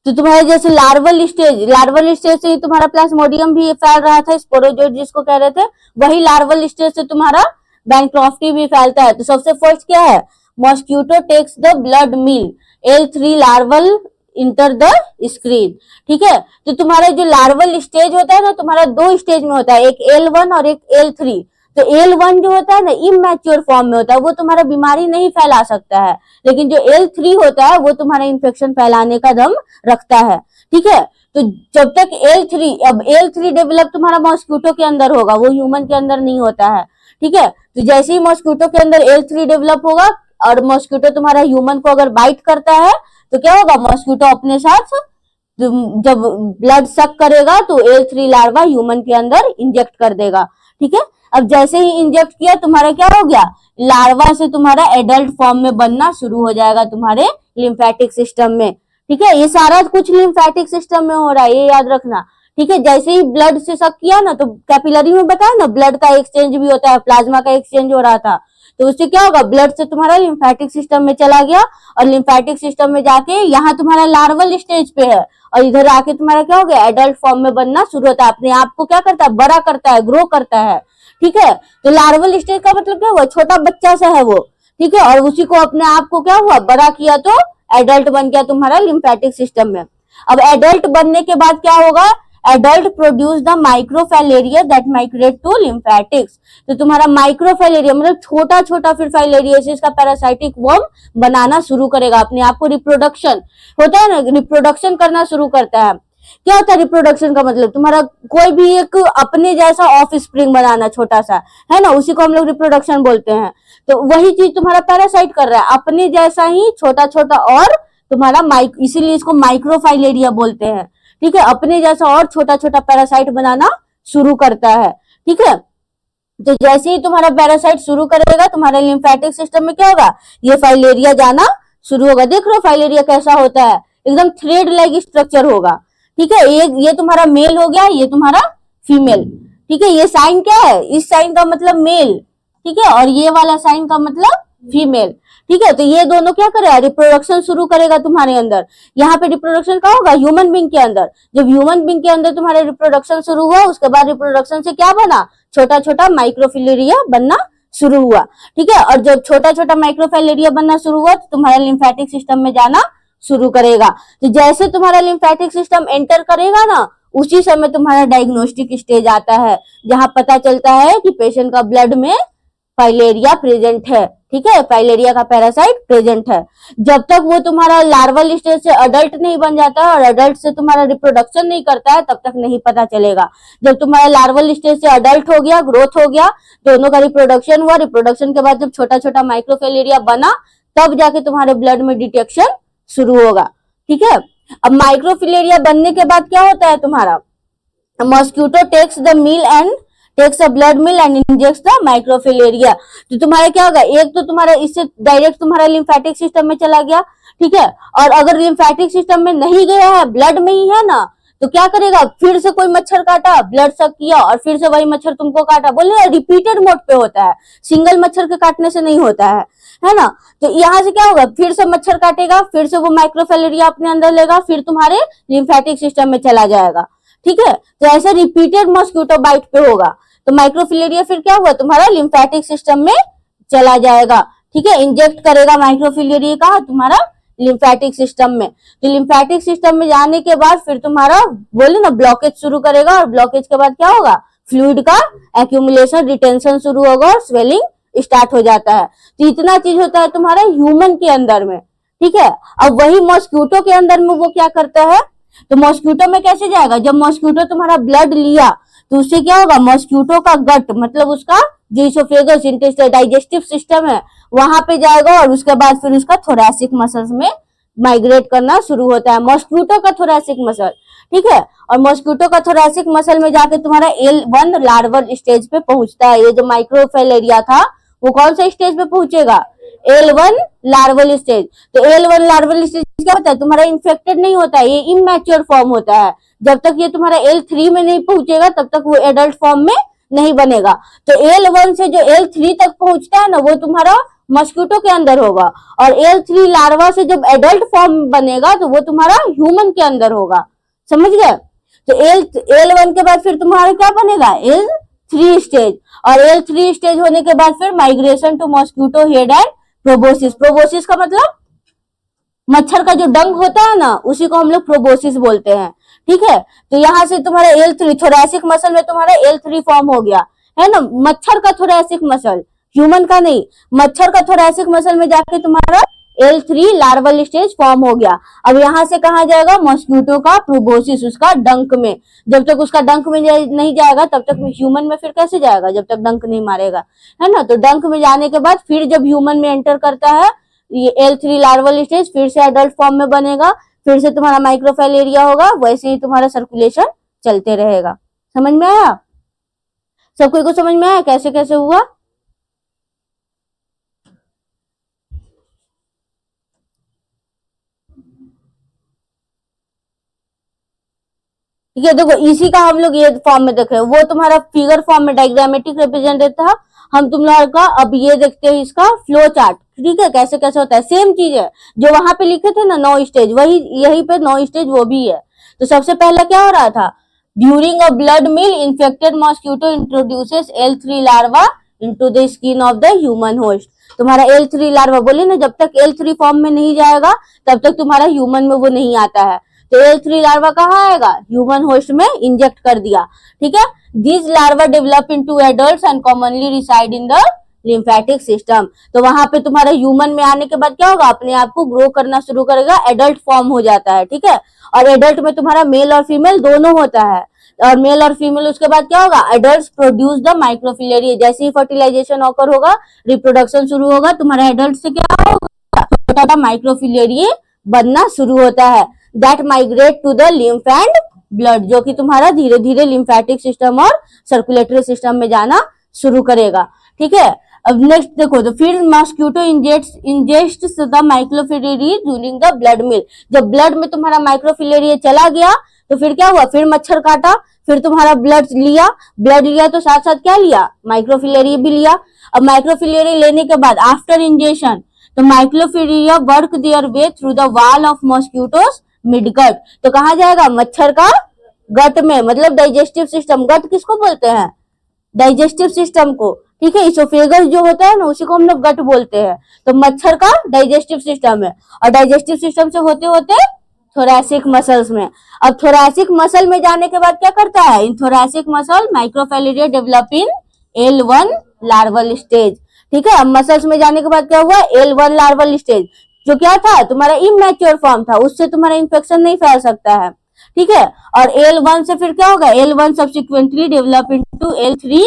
तो तुम्हारे जैसे लार्वल स्टेज से ही तुम्हारा प्लाज्मोडियम भी फैल रहा था, स्पोरोजोइट जिसको कह रहे थे, वही लार्वल स्टेज से तुम्हारा बैनक्रॉफ्टी भी फैलता है। तो सबसे फर्स्ट क्या है? Mosquito takes the blood meal, L3 larval enter the screen, ठीक है। तो तुम्हारा जो लार्वल स्टेज होता है ना, तुम्हारा दो स्टेज में होता है, एक L1 और एक L3। तो L1 जो होता है ना, इमैच्योर फॉर्म में होता है, वो तुम्हारा बीमारी नहीं फैला सकता है, लेकिन जो L3 होता है वो तुम्हारा इन्फेक्शन फैलाने का दम रखता है, ठीक है। तो जब तक अब L3 डेवलप तुम्हारा मॉस्किटो के अंदर होगा, वो ह्यूमन के अंदर नहीं होता है, ठीक है। तो जैसे ही मॉस्किटो के अंदर L3 डेवलप होगा और मॉस्किटो तुम्हारा ह्यूमन को अगर बाइट करता है, तो क्या होगा? मॉस्किटो अपने साथ जब ब्लड सक करेगा तो L3 लार्वा ह्यूमन के अंदर इंजेक्ट कर देगा, ठीक है। अब जैसे ही इंजेक्ट किया, तुम्हारा क्या हो गया? लार्वा से तुम्हारा एडल्ट फॉर्म में बनना शुरू हो जाएगा तुम्हारे लिम्फेटिक सिस्टम में, ठीक है। ये सारा कुछ लिम्फेटिक सिस्टम में हो रहा है, ये याद रखना, ठीक है। जैसे ही ब्लड से सक किया ना, तो कैपिलरी में बताया ना, ब्लड का एक्सचेंज भी होता है, प्लाज्मा का एक्सचेंज हो रहा था। तो उससे क्या होगा? ब्लड से तुम्हारा लिम्फेटिक सिस्टम में चला गया, और लिम्फेटिक सिस्टम में जाके यहाँ तुम्हारा लार्वल स्टेज पे है, और इधर आके तुम्हारा क्या हो गया? एडल्ट फॉर्म में बनना शुरू होता है, अपने आप को क्या करता है? बड़ा करता है, ग्रो करता है, ठीक है। तो लार्वल स्टेज का मतलब क्या हुआ? छोटा बच्चा सा है वो, ठीक है, और उसी को अपने आप को क्या हुआ? बड़ा किया, तो एडल्ट बन गया तुम्हारा लिम्फेटिक सिस्टम में। अब एडल्ट बनने के बाद क्या होगा? Adult produce the microfilaria that migrate to lymphatics. तो तुम्हारा माइक्रोफाइलेरिया मतलब छोटा छोटा फिर फाइलेरियोसिस का पैरासाइटिक वर्म बनाना शुरू करेगा, अपने आप को रिप्रोडक्शन होता है ना, रिप्रोडक्शन करना शुरू करता है। क्या होता है रिप्रोडक्शन का मतलब? तुम्हारा कोई भी एक अपने जैसा ऑफ स्प्रिंग बनाना, छोटा सा, है ना, उसी को हम लोग रिप्रोडक्शन बोलते हैं। तो वही चीज तुम्हारा पैरासाइट कर रहा है, अपने जैसा ही छोटा छोटा, और तुम्हारा इसीलिए इसको माइक्रोफाइलेरिया बोलते हैं, ठीक है। अपने जैसा और छोटा छोटा पैरासाइट बनाना शुरू करता है, ठीक है। तो जैसे ही तुम्हारा पैरासाइट शुरू करेगा, तुम्हारे लिम्फेटिक सिस्टम में क्या होगा? ये फाइलेरिया जाना शुरू होगा। देख लो फाइलेरिया कैसा होता है, एकदम थ्रेड लाइक स्ट्रक्चर होगा, ठीक है। ये तुम्हारा मेल हो गया, ये तुम्हारा फीमेल, ठीक है। ये साइन क्या है? इस साइन का मतलब मेल, ठीक है, और ये वाला साइन का मतलब फीमेल, ठीक है। तो ये दोनों क्या करेगा, रिप्रोडक्शन शुरू करेगा तुम्हारे अंदर। यहाँ पे रिप्रोडक्शन का होगा ह्यूमन बींग के अंदर। जब ह्यूमन बींग के अंदर तुम्हारे रिप्रोडक्शन शुरू हुआ, उसके बाद रिप्रोडक्शन से क्या बना, छोटा छोटा माइक्रोफिलेरिया बनना शुरू हुआ, ठीक है। और जब छोटा छोटा माइक्रोफिलेरिया बनना शुरू हुआ तो तुम्हारा लिम्फेटिक सिस्टम में जाना शुरू करेगा। तो जैसे तुम्हारा लिम्फेटिक सिस्टम एंटर करेगा ना, उसी समय तुम्हारा डायग्नोस्टिक स्टेज आता है, जहां पता चलता है कि पेशेंट का ब्लड में फाइलेरिया प्रेजेंट है, ठीक है, फाइलेरिया का पैरासाइट प्रेजेंट है। जब तक वो तुम्हारा लार्वल स्टेज से अडल्ट नहीं बन जाता और अडल्ट से तुम्हारा रिप्रोडक्शन नहीं करता है, तब तक नहीं पता चलेगा। जब तुम्हारा लार्वल स्टेज से अडल्ट हो गया, ग्रोथ हो गया, दोनों का रिप्रोडक्शन हुआ, रिप्रोडक्शन के बाद जब छोटा छोटा माइक्रोफिलेरिया बना, तब जाके तुम्हारे ब्लड में डिटेक्शन शुरू होगा, ठीक है। अब माइक्रोफिलेरिया बनने के बाद क्या होता है तुम्हारा, mosquito takes the meal and takes a blood meal and injects the microfilaria. तो तुम्हारा क्या होगा, एक तो तुम्हारा इससे डायरेक्ट तुम्हारा लिम्फेटिक सिस्टम में चला गया, ठीक है। और अगर लिम्फेटिक सिस्टम में नहीं गया है, ब्लड में ही है ना, तो क्या करेगा, फिर से कोई मच्छर काटा, ब्लड सक किया और फिर से वही मच्छर तुमको काटा, बोले रिपीटेड मोड पे होता है, सिंगल मच्छर के काटने से नहीं होता है ना। तो यहाँ से क्या होगा, फिर से मच्छर काटेगा, फिर से वो माइक्रोफिलेरिया अपने अंदर लेगा, फिर तुम्हारे लिम्फेटिक सिस्टम में चला जाएगा, ठीक है। तो ऐसा रिपीटेड मॉस्किटो बाइट पे होगा, तो माइक्रोफिलेरिया फिर क्या हुआ, तुम्हारा लिम्फेटिक सिस्टम में चला जाएगा, ठीक है। इंजेक्ट करेगा माइक्रोफिलेरिया का तुम्हारा लिम्फेटिक सिस्टम में। तो लिम्फेटिक सिस्टम में जाने के बाद फिर तुम्हारा बोले ना ब्लॉकेज शुरू करेगा, और ब्लॉकेज के बाद क्या होगा, फ्लूइड का एक्यूमुलेशन, रिटेंशन शुरू होगा और स्वेलिंग स्टार्ट हो जाता है। तो इतना चीज होता है तुम्हारा ह्यूमन के अंदर में, ठीक है। अब वही मॉस्किटो के अंदर में वो क्या करता है, तो मॉस्किटो में कैसे जाएगा, जब मॉस्किटो तुम्हारा ब्लड लिया तो उससे क्या होगा, मॉस्किटो का गट मतलब उसका जो इसोफेगस इंटेस्टाइन डाइजेस्टिव सिस्टम है वहां पे जाएगा, और उसके बाद फिर उसका थोरैसिक मसल्स में माइग्रेट करना शुरू होता है, मॉस्किटो का थोरैसिक मसल, ठीक है। और मॉस्किटो का थोरैसिक मसल में जाके तुम्हारा L1 लार्वल स्टेज पे पहुंचता है। ये जो माइक्रोफिलेरिया था वो कौन सा स्टेज पे पहुंचेगा, L1 लार्वल स्टेज। तो L1 लार्वल स्टेज क्या होता है, तुम्हारा इन्फेक्टेड नहीं होता है, ये इमैच्योर फॉर्म होता है। जब तक ये तुम्हारा L3 में नहीं पहुंचेगा तब तक वो एडल्ट फॉर्म में नहीं बनेगा। तो L1 से जो L3 तक पहुंचता है ना, वो तुम्हारा मॉस्किटो के अंदर होगा, और L3 लार्वा से जब एडल्ट फॉर्म बनेगा तो वो तुम्हारा ह्यूमन के अंदर होगा, समझ गए। तो L1 के बाद फिर तुम्हारा क्या बनेगा, L3 स्टेज, और L3 स्टेज होने के बाद फिर migration to mosquito head and proboscis. Proboscis का मतलब मच्छर का जो डंक होता है ना, उसी को हम लोग प्रोबोसिस बोलते हैं, ठीक है। तो यहाँ से तुम्हारा L3 थोरैसिक मसल में तुम्हारा L3 फॉर्म हो गया है ना, मच्छर का थोरैसिक मसल, ह्यूमन का नहीं, मच्छर का थोरैसिक मसल में जाके तुम्हारा L3 लार्वल स्टेज फॉर्म हो गया। अब यहाँ से कहा जाएगा, मॉस्किटो का प्रोबोसिस, उसका डंक में। जब तक उसका डंक में नहीं जाएगा तब तक ह्यूमन में फिर कैसे जाएगा, जब तक डंक नहीं मारेगा, है ना। तो डंक में जाने के बाद फिर जब ह्यूमन में एंटर करता है ये L3 लार्वल स्टेज, फिर से एडल्ट फॉर्म में बनेगा, फिर से तुम्हारा माइक्रोफिलेरिया होगा, वैसे ही तुम्हारा सर्कुलेशन चलते रहेगा। समझ में आया, सब कोई को समझ में आया कैसे कैसे हुआ। ठीक है, देखो इसी का हम लोग ये फॉर्म में देख रहे हैं, वो तुम्हारा फिगर फॉर्म में डायग्रामेटिक रिप्रेजेंटेड था, हम तुम लोगों का अब ये देखते हैं इसका फ्लो चार्ट, ठीक है, कैसे कैसे होता है। सेम चीज है जो वहां पे लिखे थे ना 9 स्टेज, वही यही पे 9 स्टेज वो भी है। तो सबसे पहले क्या हो रहा था, during a blood meal infected mosquito introduces L3 larva into the skin of the human host. तुम्हारा L3 लार्वा बोले ना, जब तक L3 फॉर्म में नहीं जाएगा तब तक तुम्हारा ह्यूमन में वो नहीं आता है। तो L3 लार्वा कहाँ आएगा, ह्यूमन होस्ट में इंजेक्ट कर दिया, ठीक है। This larva develop into adults and commonly reside in the lymphatic system. तो वहां पे तुम्हारा ह्यूमन में आने के बाद क्या होगा, अपने आप को ग्रो करना शुरू करेगा, एडल्ट फॉर्म हो जाता है, ठीक है। और एडल्ट में तुम्हारा मेल और फीमेल दोनों होता है, और मेल और फीमेल उसके बाद क्या होगा, एडल्ट प्रोड्यूस द माइक्रोफिलेरिया। जैसे ही फर्टिलाइजेशन ऑकर होगा, रिप्रोडक्शन शुरू होगा, तुम्हारा एडल्ट से क्या होगा, छोटा माइक्रोफिलेरिया बनना शुरू होता है, that migrate to the lymph and blood, जो कि तुम्हारा धीरे धीरे लिम्फेटिक सिस्टम और सर्कुलेटरी सिस्टम में जाना शुरू करेगा, ठीक है। अब नेक्स्ट देखो, तो फिर mosquito ingests the microfilaria during the blood meal. जब ब्लड में तुम्हारा माइक्रोफिलेरिया चला गया तो फिर क्या हुआ, फिर मच्छर काटा, फिर तुम्हारा ब्लड लिया तो साथ साथ क्या लिया, माइक्रोफिलेरिया भी लिया। अब माइक्रोफिलेरिया लेने के बाद आफ्टर इंजेक्शन, तो microfilaria work their way through the wall of mosquitoes midgut, तो कहा जाएगा, मच्छर का गट में, मतलब डाइजेस्टिव सिस्टम। गट किसको बोलते हैं, डाइजेस्टिव सिस्टम को, ठीक है। इसोफेगस जो होता है ना, उसी को हम लोग गट बोलते हैं। तो मच्छर का डाइजेस्टिव सिस्टम है, और डाइजेस्टिव सिस्टम से होते होते थोरैसिक मसल्स में। अब थोरैसिक मसल में जाने के बाद क्या करता है, in thoracic muscle microfilaria develop in L1 larval stage, ठीक है। अब मसल्स में जाने के बाद क्या हुआ, L1 लार्वल स्टेज, जो क्या था, तुम्हारा इमेच्योर फॉर्म था, उससे तुम्हारा इंफेक्शन नहीं फैल सकता है, ठीक है। और L1 से फिर क्या होगा, L1 subsequently develop into L3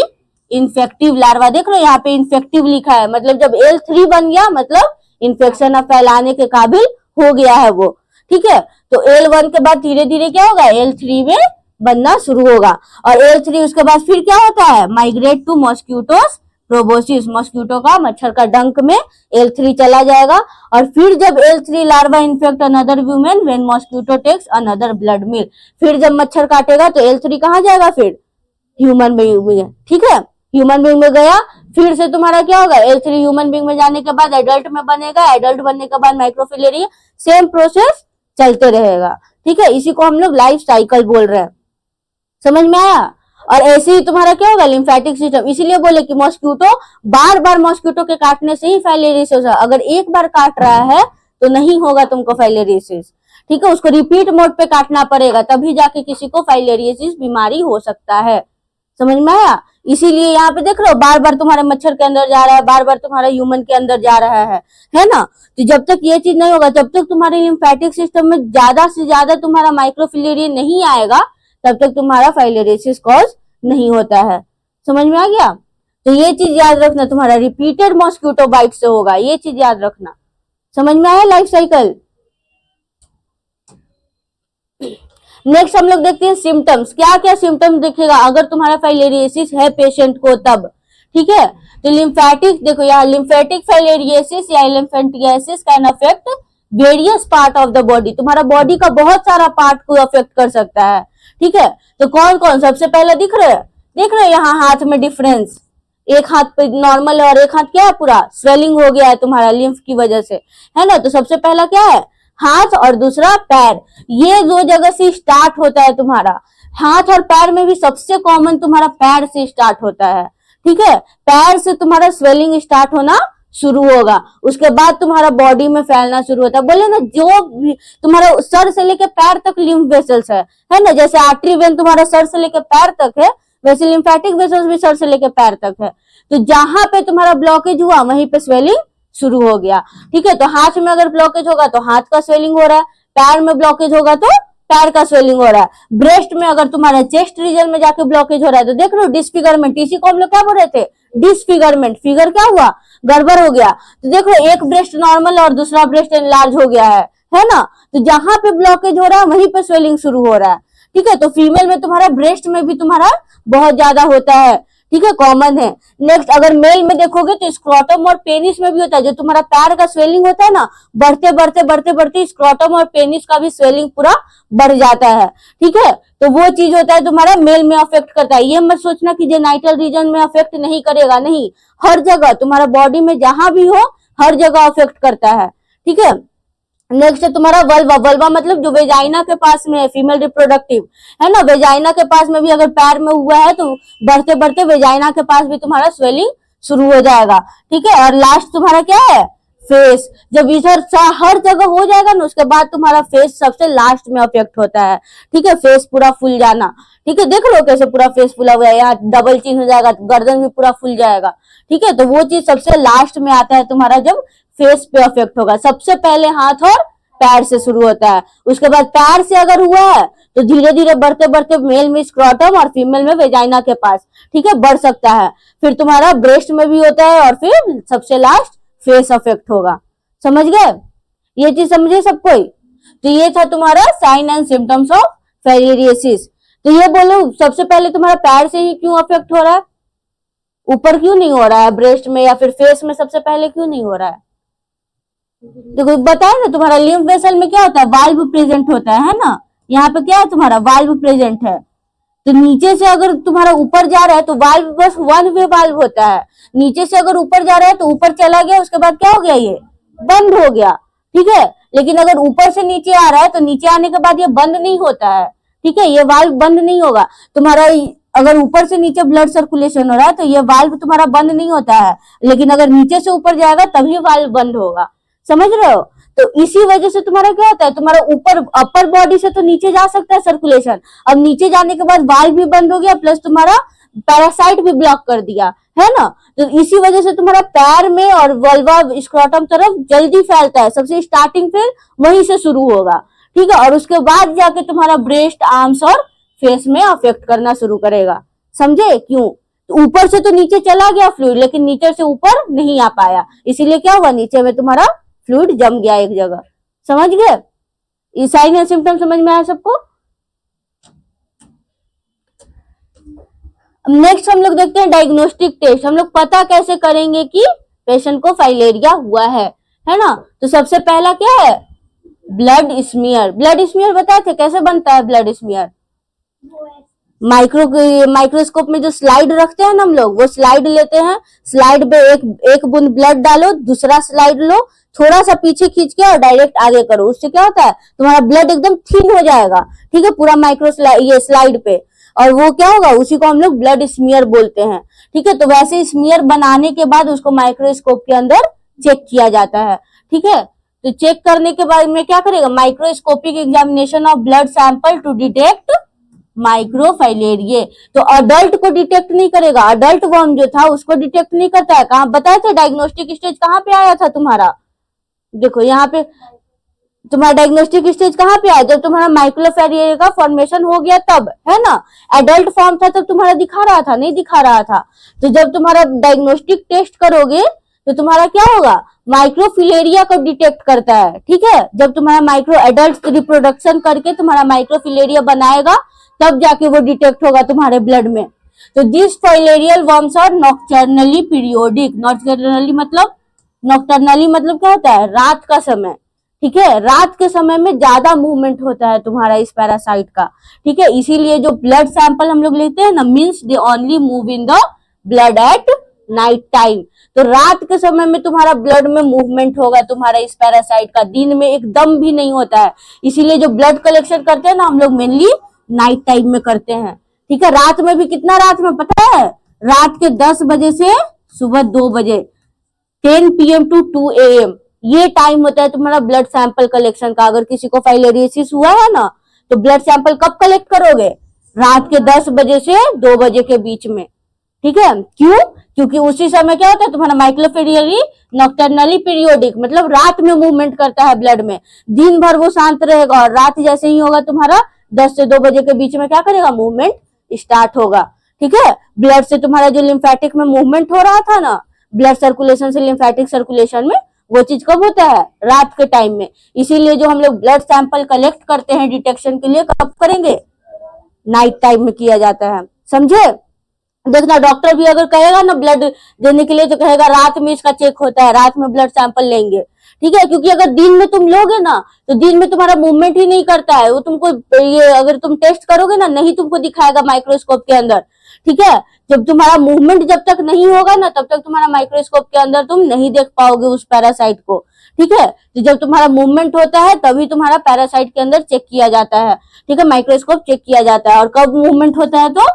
infective larva. देख रहे हो यहाँ पे इन्फेक्टिव लिखा है, मतलब जब L3 बन गया, मतलब इन्फेक्शन अब फैलाने के काबिल हो गया है वो, ठीक है। तो L1 के बाद धीरे धीरे क्या होगा, L3 में बनना शुरू होगा, और L3 उसके बाद फिर क्या होता है, migrate to mosquito's proboscis, mosquito का, मच्छर का डंक में L3 चला जाएगा। और फिर जब L3 larva infect another women when mosquito takes another blood milk, फिर जब मच्छर काटेगा तो L3 कहाँ जाएगा, फिर ह्यूमन बीइंग में, ठीक है। ह्यूमन बीइंग में गया, फिर से तुम्हारा क्या होगा, L3 ह्यूमन बीइंग में जाने के बाद एडल्ट में बनेगा, एडल्ट बनने के बाद माइक्रोफिलेरिया, सेम प्रोसेस चलते रहेगा, ठीक है। इसी को हम लोग लाइफ साइकिल बोल रहे हैं, समझ में आया। और ऐसे ही तुम्हारा क्या होगा, लिम्फेटिक सिस्टम। इसीलिए बोले कि मॉस्किटो, बार बार मॉस्किटो के काटने से ही फाइलेरियोसिस होगा, अगर एक बार काट रहा है तो नहीं होगा तुमको फाइलेरियोसिस, ठीक है। उसको रिपीट मोड पे काटना पड़ेगा, तभी जाके किसी को फाइलेरियोसिस बीमारी हो सकता है, समझ में आया। इसीलिए यहाँ पे देख रहे हो, बार बार तुम्हारे मच्छर के अंदर जा रहा है, बार बार तुम्हारा ह्यूमन के अंदर जा रहा है ना। तो जब तक ये चीज नहीं होगा, जब तक तुम्हारे लिम्फेटिक सिस्टम में ज्यादा से ज्यादा तुम्हारा माइक्रोफिलेरिया नहीं आएगा, तब तक तुम्हारा फाइलेरियोसिस कॉज नहीं होता है, समझ में आ गया। तो ये चीज याद रखना, तुम्हारा रिपीटेड मॉस्किटो बाइट से होगा, ये चीज याद रखना, समझ में आया लाइफ साइकिल। नेक्स्ट हम लोग देखते हैं सिम्टम्स, क्या क्या सिम्टम्स दिखेगा अगर तुम्हारा फाइलेरियोसिस है पेशेंट को तब, ठीक है। तो लिम्फेटिक, देखो यहाँ लिम्फेटिक फाइलेरियोसिस या elephantiasis can affect various part of the body, तुम्हारा बॉडी का बहुत सारा पार्ट को अफेक्ट कर सकता है, ठीक है। तो कौन कौन, सबसे पहले देख रहे हैं यहाँ हाथ में डिफरेंस, एक हाथ पे नॉर्मल है और एक हाथ क्या है, पूरा स्वेलिंग हो गया है तुम्हारा लिम्फ की वजह से, है ना। तो सबसे पहला क्या है, हाथ, और दूसरा पैर, ये दो जगह से स्टार्ट होता है तुम्हारा। हाथ और पैर में भी सबसे कॉमन तुम्हारा पैर से स्टार्ट होता है, ठीक है। पैर से तुम्हारा स्वेलिंग स्टार्ट होना शुरू होगा, उसके बाद तुम्हारा बॉडी में फैलना शुरू होता है। बोले ना, जो भी तुम्हारा सर से लेके पैर तक लिम्फ वेसल्स है ना, जैसे आर्टरी वेन तुम्हारा सर से लेके पैर तक है, वैसे लिम्फेटिक वेसल्स भी सर से लेके पैर तक है। तो जहां पे तुम्हारा ब्लॉकेज हुआ वहीं पे स्वेलिंग शुरू हो गया, ठीक है। तो हाथ में अगर ब्लॉकेज होगा तो हाथ का स्वेलिंग हो रहा है, पैर में ब्लॉकेज होगा तो पैर का स्वेलिंग हो रहा है। ब्रेस्ट में अगर तुम्हारा चेस्ट रीजन में जाके ब्लॉकेज हो रहा है तो देख लो डिसफिगरमेंट, इसी को हम लोग क्या बोल रहे थे, डिसफिगरमेंट, फिगर क्या हुआ, गड़बड़ हो गया। तो देखो एक ब्रेस्ट नॉर्मल और दूसरा ब्रेस्ट एनलार्ज हो गया है ना। तो जहां पे ब्लॉकेज हो रहा है वहीं पे स्वेलिंग शुरू हो रहा है, ठीक है। तो फीमेल में तुम्हारा ब्रेस्ट में भी तुम्हारा बहुत ज्यादा होता है, ठीक है, कॉमन है। नेक्स्ट अगर मेल में देखोगे तो स्क्रोटम और पेनिस में भी होता है, जो तुम्हारा पैर का स्वेलिंग होता है ना, बढ़ते बढ़ते बढ़ते बढ़ते स्क्रोटम और पेनिस का भी स्वेलिंग पूरा बढ़ जाता है, ठीक है। तो वो चीज होता है तुम्हारा मेल में अफेक्ट करता है। ये मत सोचना कि जेनाइटल रीजन में अफेक्ट नहीं करेगा, नहीं, हर जगह तुम्हारा बॉडी में जहां भी हो हर जगह अफेक्ट करता है, ठीक है। नेक्स्ट है तुम्हारा वल्वा, वल्वा मतलब जो वेजाइना के पास में है, फीमेल रिप्रोडक्टिव, है ना। वेजाइना के पास में भी अगर पैर में हुआ है तो बढ़ते बढ़ते वेजाइना के पास भी तुम्हारा स्वेलिंग शुरू हो जाएगा, ठीक है। और लास्ट तुम्हारा क्या है, फेस, जब इधर हर जगह हो जाएगा ना उसके बाद तुम्हारा फेस सबसे लास्ट में अफेक्ट होता है, ठीक है। फेस पूरा फूल जाना, ठीक है, देख लो कैसे पूरा फेस फुला हुआ है, यहाँ डबल चिन्ह हो जाएगा, गर्दन भी पूरा फूल जाएगा, ठीक है। तो वो चीज सबसे लास्ट में आता है तुम्हारा जब फेस पे अफेक्ट होगा। सबसे पहले हाथ और पैर से शुरू होता है, उसके बाद पैर से अगर हुआ है तो धीरे धीरे बढ़ते बढ़ते मेल में स्क्रोटम और फीमेल में वेजाइना के पास, ठीक है, बढ़ सकता है। फिर तुम्हारा ब्रेस्ट में भी होता है और फिर सबसे लास्ट फेस अफेक्ट होगा, समझ गए, ये चीज समझे सब कोई। तो ये था तुम्हारा साइन एंड सिम्टम्स ऑफ फाइलेरियोसिस। तो ये बोलो सबसे पहले तुम्हारा पैर से ही क्यों अफेक्ट हो रहा है, ऊपर क्यों नहीं हो रहा है, ब्रेस्ट में या फिर फेस में सबसे पहले क्यों नहीं हो रहा है। देखो बताया ना, तुम्हारा लिम्फ वेसल में क्या होता है, वाल्व प्रेजेंट होता है ना, यहाँ पे क्या है तुम्हारा वाल्व प्रेजेंट है। तो नीचे से अगर तुम्हारा ऊपर जा रहा है तो वाल्व बस वन वे वाल्व होता है। नीचे से अगर ऊपर जा रहा है तो ऊपर चला गया, उसके बाद क्या हो गया, ये बंद हो गया, ठीक है। लेकिन अगर ऊपर से नीचे आ रहा है तो नीचे आने के बाद ये बंद नहीं होता है, ठीक है, ये वाल्व बंद नहीं होगा तुम्हारा। अगर ऊपर से नीचे ब्लड सर्कुलेशन हो रहा है तो ये वाल्व तुम्हारा बंद नहीं होता है, लेकिन अगर नीचे से ऊपर जाएगा तभी वाल्व बंद होगा, समझ रहे हो। तो इसी वजह से तुम्हारा क्या होता है, तुम्हारा ऊपर अपर बॉडी से तो नीचे जा सकता है सर्कुलेशन, अब नीचे जाने के बाद वाल्व भी बंद हो गया, प्लस तुम्हारा पैरासाइट भी ब्लॉक कर दिया है ना। तो इसी वजह से तुम्हारा पैर में और वल्वा स्क्रोटम तरफ जल्दी फैलता है, सबसे स्टार्टिंग फिर वहीं से शुरू होगा, ठीक है, और उसके बाद जाके तुम्हारा ब्रेस्ट, आर्म्स और फेस में अफेक्ट करना शुरू करेगा, समझे क्यों। तो ऊपर से तो नीचे चला गया फ्लूइड, लेकिन नीचे से ऊपर नहीं आ पाया, इसीलिए क्या हुआ, नीचे में तुम्हारा फ्लूइड जम गया एक जगह, समझ गए। ये साइन एंड सिम्टम समझ में आया सबको। नेक्स्ट हम लोग देखते हैं डायग्नोस्टिक टेस्ट। हम लोग पता कैसे करेंगे कि पेशेंट को फाइलेरिया हुआ है ना। तो सबसे पहला क्या है, ब्लड स्मीयर। ब्लड स्मीयर बताए थे कैसे बनता है ब्लड स्मीयर, माइक्रोस्कोप में जो स्लाइड रखते हैं ना हम लोग, वो स्लाइड लेते हैं, स्लाइड पे एक बूंद ब्लड डालो, दूसरा स्लाइड लो, थोड़ा सा पीछे खींच के और डायरेक्ट आगे करो, उससे क्या होता है तुम्हारा ब्लड एकदम थिन हो जाएगा, ठीक है, पूरा ये स्लाइड पे, और वो क्या होगा, उसी को हम लोग ब्लड स्मीयर बोलते हैं, ठीक है। तो वैसे स्मीयर बनाने के बाद उसको माइक्रोस्कोप के अंदर चेक किया जाता है, ठीक है। तो चेक करने के बाद में क्या करेगा, microscopic examination of blood sample to detect microfilaria. तो अडल्ट को डिटेक्ट नहीं करेगा, अडल्ट वर्म जो था उसको डिटेक्ट नहीं करता है। कहाँ बताया था डायग्नोस्टिक स्टेज कहाँ पे आया था तुम्हारा, देखो यहाँ पे तुम्हारा डायग्नोस्टिक स्टेज कहाँ पे आया, जब तुम्हारा माइक्रोफाइलेरिया का फॉर्मेशन हो गया तब, है ना। एडल्ट फॉर्म था तब तुम्हारा दिखा रहा था, नहीं दिखा रहा था। तो जब तुम्हारा डायग्नोस्टिक टेस्ट करोगे तो तुम्हारा क्या होगा, माइक्रोफिलेरिया को डिटेक्ट करता है, ठीक है। जब तुम्हारा माइक्रो एडल्ट रिप्रोडक्शन करके तुम्हारा माइक्रोफिलेरिया बनाएगा तब जाके वो डिटेक्ट होगा तुम्हारे ब्लड में। तो this filarial worms are nocturnally periodic. Nocturnally मतलब क्या होता है, रात का समय, ठीक है, रात के समय में ज्यादा मूवमेंट होता है तुम्हारा इस पैरासाइट का, ठीक है। इसीलिए जो ब्लड सैंपल हम लोग लेते हैं ना, means they only move in the blood at night time. तो रात के समय में तुम्हारा ब्लड में मूवमेंट होगा तुम्हारा इस पैरासाइट का, दिन में एकदम भी नहीं होता है। इसीलिए जो ब्लड कलेक्शन करते हैं ना हम लोग मेनली नाइट टाइम में करते हैं, ठीक है। रात में भी कितना, रात में पता है, रात के 10 बजे से सुबह 2 बजे 10 PM to 2 AM ये टाइम होता है तुम्हारा ब्लड सैंपल कलेक्शन का। अगर किसी को फाइलेरियोसिस हुआ है ना तो ब्लड सैंपल कब कलेक्ट करोगे, रात के 10 बजे से 2 बजे के बीच में, ठीक है। क्यों, क्योंकि उसी समय क्या होता है तुम्हारा माइक्रोफिलेरिया नॉक्टर्नली पीरियोडिक, मतलब रात में मूवमेंट करता है ब्लड में, दिन भर वो शांत रहेगा और रात जैसे ही होगा तुम्हारा 10 से 2 बजे के बीच में क्या करेगा, मूवमेंट स्टार्ट होगा, ठीक है। ब्लड से तुम्हारा जो लिम्फेटिक में मूवमेंट हो रहा था ना, ब्लड सर्कुलेशन से लिम्फेटिक सर्कुलेशन में, वो चीज कब होता है, रात के टाइम में। इसीलिए जो हम लोग ब्लड सैंपल कलेक्ट करते हैं डिटेक्शन के लिए, कब करेंगे, नाइट टाइम में किया जाता है, समझे। देखना डॉक्टर भी अगर कहेगा ना ब्लड देने के लिए तो कहेगा रात में इसका चेक होता है, रात में ब्लड सैंपल लेंगे, ठीक है। क्योंकि अगर दिन में तुम लोगे ना तो दिन में तुम्हारा मूवमेंट ही नहीं करता है, वो तुमको ये अगर तुम टेस्ट करोगे ना नहीं तुमको दिखाएगा माइक्रोस्कोप के अंदर, ठीक है। जब तुम्हारा मूवमेंट जब तक नहीं होगा ना तब तक तुम्हारा माइक्रोस्कोप के अंदर तुम नहीं देख पाओगे उस पैरासाइट को, ठीक है। तो जब तुम्हारा मूवमेंट होता है तभी तुम्हारा पैरासाइट के अंदर चेक किया जाता है, ठीक है, माइक्रोस्कोप चेक किया जाता है। और कब मूवमेंट होता है, तो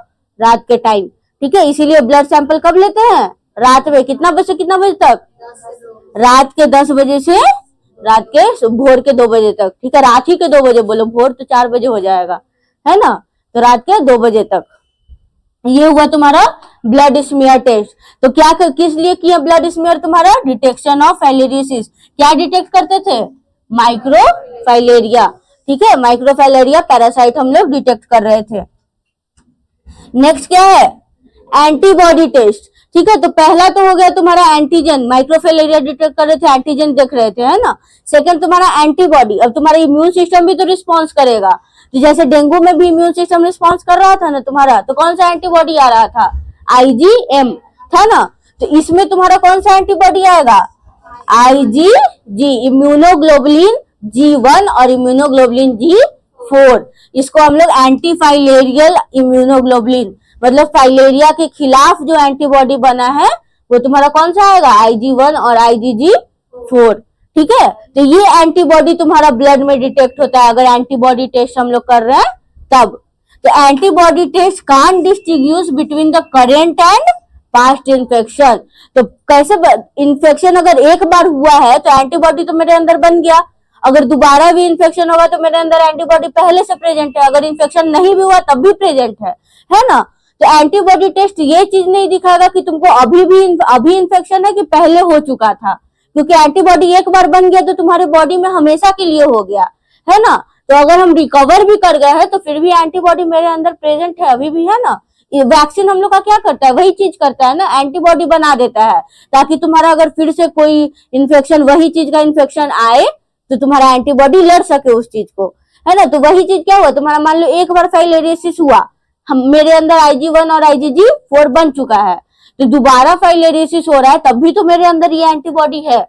रात के टाइम, ठीक है। इसीलिए ब्लड सैंपल कब लेते हैं, रात में, कितना बजे से कितना बजे तक, रात के 10 बजे से रात के भोर के 2 बजे तक, ठीक है। रात ही के 2 बजे बोलो, भोर तो 4 बजे हो जाएगा, है ना। तो रात के 2 बजे तक ये हुआ तुम्हारा ब्लड स्मीयर टेस्ट। तो क्या किस लिए किया ब्लड स्मीयर, तुम्हारा डिटेक्शन ऑफ फाइलेरियोसिस। क्या डिटेक्ट करते थे, माइक्रोफाइलेरिया, ठीक है, माइक्रोफाइलेरिया पैरासाइट हम लोग डिटेक्ट कर रहे थे। नेक्स्ट क्या है, एंटीबॉडी टेस्ट, ठीक है। तो पहला तो हो गया तुम्हारा एंटीजन, माइक्रोफाइलेरिया डिटेक्ट कर रहे थे, एंटीजन देख रहे थे, है ना। सेकंड तुम्हारा एंटीबॉडी, अब तुम्हारा इम्यून सिस्टम भी तो रिस्पॉन्स करेगा। तो जैसे डेंगू में भी इम्यून सिस्टम रिस्पॉन्स कर रहा था ना तुम्हारा, तो कौन सा एंटीबॉडी आ रहा था, IgM था ना। तो इसमें तुम्हारा कौन सा एंटीबॉडी आएगा, IgG, इम्यूनोग्लोबुलिन G1 और इम्यूनोग्लोबुलिन 4, इसको हम लोग एंटी फाइलेरियल इम्यूनोग्लोबुलिन, मतलब फाइलेरिया के खिलाफ जो एंटीबॉडी बना है वो तुम्हारा कौन सा आएगा, IgG1 और IgG4। ठीक है, तो ये एंटीबॉडी तुम्हारा ब्लड में डिटेक्ट होता है अगर एंटीबॉडी टेस्ट हम लोग कर रहे हैं तब। तो antibody test can't distinguish between the current and past infection. तो कैसे, इन्फेक्शन अगर एक बार हुआ है तो एंटीबॉडी तो मेरे अंदर बन गया, अगर दोबारा भी इन्फेक्शन होगा तो मेरे अंदर एंटीबॉडी पहले से प्रेजेंट है, अगर इन्फेक्शन नहीं भी हुआ तब भी प्रेजेंट है ना। तो एंटीबॉडी टेस्ट ये चीज नहीं दिखाएगा कि तुमको अभी इन्फेक्शन है कि पहले हो चुका था, क्योंकि एंटीबॉडी एक बार बन गया तो तुम्हारे बॉडी में हमेशा के लिए हो गया है ना। तो अगर हम रिकवर भी कर गए हैं तो फिर भी एंटीबॉडी मेरे अंदर प्रेजेंट है अभी भी, है ना। वैक्सीन हम लोग का क्या करता है, वही चीज करता है ना, एंटीबॉडी बना देता है ताकि तुम्हारा अगर फिर से कोई इन्फेक्शन, वही चीज का इन्फेक्शन आए तो तुम्हारा एंटीबॉडी लड़ सके उस चीज को, है ना। तो वही चीज क्या हुआ, तुम्हारा मान लो एक बार फाइलेरियोसिस हुआ, हम मेरे अंदर IgG1 और IgG4 बन चुका है, तो दोबारा फाइलेरियोसिस हो रहा है तब भी तो मेरे अंदर ये एंटीबॉडी है।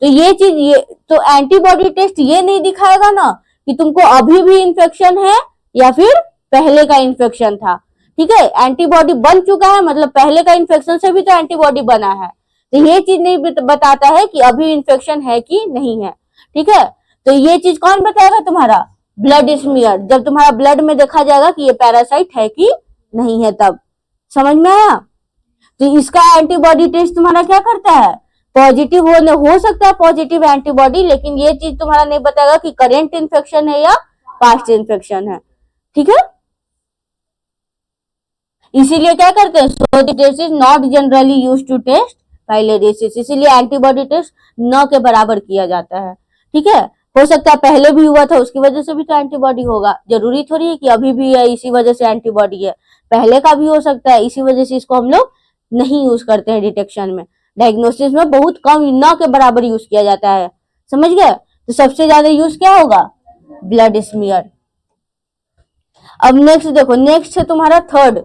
तो ये चीज, ये तो एंटीबॉडी टेस्ट ये नहीं दिखाएगा ना कि तुमको अभी भी इन्फेक्शन है या फिर पहले का इन्फेक्शन था। ठीक है, एंटीबॉडी बन चुका है मतलब पहले का इन्फेक्शन से भी तो एंटीबॉडी बना है, तो ये चीज नहीं बताता है कि अभी इन्फेक्शन है कि नहीं है। ठीक है, तो ये चीज कौन बताएगा, तुम्हारा ब्लड स्मीयर, जब तुम्हारा ब्लड में देखा जाएगा कि ये पैरासाइट है कि नहीं है तब। समझ में आया। तो इसका एंटीबॉडी टेस्ट तुम्हारा क्या करता है, पॉजिटिव हो सकता है पॉजिटिव एंटीबॉडी, लेकिन ये चीज तुम्हारा नहीं बताएगा कि करेंट इन्फेक्शन है या पास्ट इन्फेक्शन है। ठीक है, इसीलिए क्या करते हैं, so the test is not generally used to test filariasis, इसीलिए एंटीबॉडी टेस्ट न के बराबर किया जाता है। ठीक है, हो सकता है पहले भी हुआ था उसकी वजह से भी तो एंटीबॉडी होगा, जरूरी थोड़ी है कि अभी भी है इसी वजह से एंटीबॉडी है, पहले का भी हो सकता है, इसी वजह से इसको हम लोग नहीं यूज करते हैं डिटेक्शन में। डायग्नोसिस में बहुत कम, न के बराबर यूज किया जाता है, समझ गए। तो सबसे ज्यादा यूज क्या होगा, ब्लड स्मीयर। अब नेक्स्ट देखो, नेक्स्ट है तुम्हारा थर्ड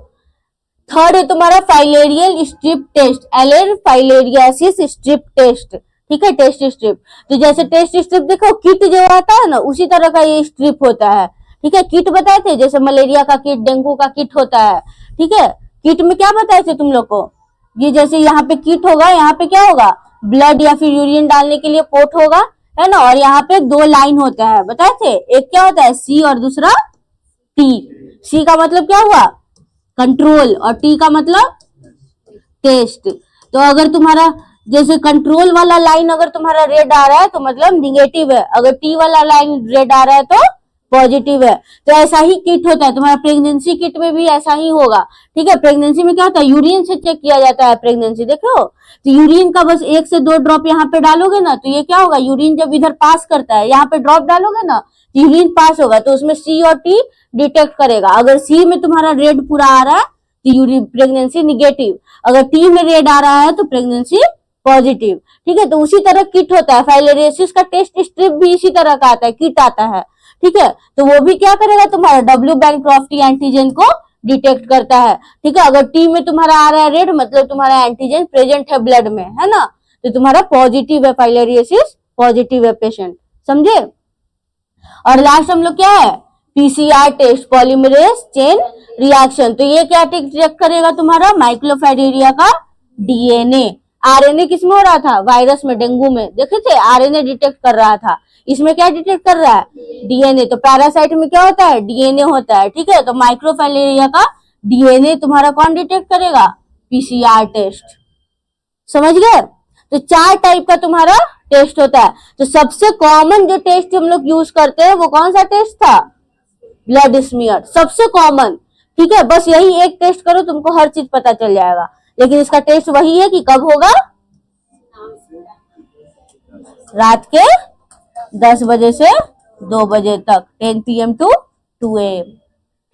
है तुम्हारा filarial strip test, Alere filariasis strip test. ठीक है, टेस्ट स्ट्रिप, तो जैसे टेस्ट स्ट्रिप देखो किट जो आता है ना उसी तरह का ये स्ट्रिप होता है। ठीक है, किट बताए थे जैसे मलेरिया का किट, डेंगू का किट होता है। ठीक है, किट में क्या बताए थे तुम लोग को, ये जैसे यहाँ पे किट होगा, यहाँ पे क्या होगा, ब्लड या फिर यूरिन डालने के लिए पोर्ट होगा, है ना, और यहाँ पे 2 लाइन होता है, बताए थे, एक क्या होता है C और दूसरा T। C का मतलब क्या हुआ, कंट्रोल, और T का मतलब टेस्ट। तो अगर तुम्हारा जैसे कंट्रोल वाला लाइन अगर तुम्हारा रेड आ रहा है तो मतलब निगेटिव है, अगर T वाला लाइन रेड आ रहा है तो पॉजिटिव है। तो ऐसा ही किट होता है तुम्हारा, प्रेगनेंसी किट में भी ऐसा ही होगा। ठीक है, प्रेगनेंसी में क्या होता है, यूरिन से चेक किया जाता है प्रेगनेंसी, देखो तो यूरिन का बस 1 से 2 ड्रॉप यहाँ पे डालोगे ना तो ये क्या होगा, यूरिन जब इधर पास करता है, यहाँ पे ड्रॉप डालोगे ना तो यूरिन पास होगा, तो उसमें C और T डिटेक्ट करेगा। अगर C में तुम्हारा रेड पूरा आ रहा है तो यूरिन प्रेगनेंसी निगेटिव, अगर T में रेड आ रहा है तो प्रेगनेंसी पॉजिटिव। ठीक है, तो उसी तरह किट होता है, फाइलेरियोसिस का टेस्ट स्ट्रिप भी इसी तरह का आता है, किट आता है। ठीक है, तो वो भी क्या करेगा, तुम्हारा W बैंक्रोफ्टी एंटीजन को डिटेक्ट करता है। ठीक है, अगर T में तुम्हारा आ रहा है रेड मतलब तुम्हारा एंटीजन प्रेजेंट है ब्लड में, है ना, तो तुम्हारा पॉजिटिव है, फाइलेरियोसिस पॉजिटिव है पेशेंट, समझे। और लास्ट हम लोग क्या है, PCR test, polymerase chain reaction. तो ये क्या चेक करेगा, तुम्हारा माइक्रोफैरिडिया का DNA। RNA किसमें हो रहा था, वायरस में, डेंगू में, देखे थे RNA डिटेक्ट कर रहा था, इसमें क्या डिटेक्ट कर रहा है, DNA। तो पैरासाइट में क्या होता है, DNA होता है। ठीक है, तो माइक्रोफैरिडिया का DNA तुम्हारा कौन डिटेक्ट करेगा, PCR टेस्ट, समझ गए। तो 4 टाइप का तुम्हारा टेस्ट होता है। तो सबसे कॉमन जो टेस्ट हम लोग यूज करते हैं वो कौन सा टेस्ट था, ब्लड स्मीयर, सबसे कॉमन। ठीक है, बस यही एक टेस्ट करो तुमको हर चीज पता चल जाएगा, लेकिन इसका टेस्ट वही है कि कब होगा, रात के 10 बजे से 2 बजे तक, 10 PM to 2 AM।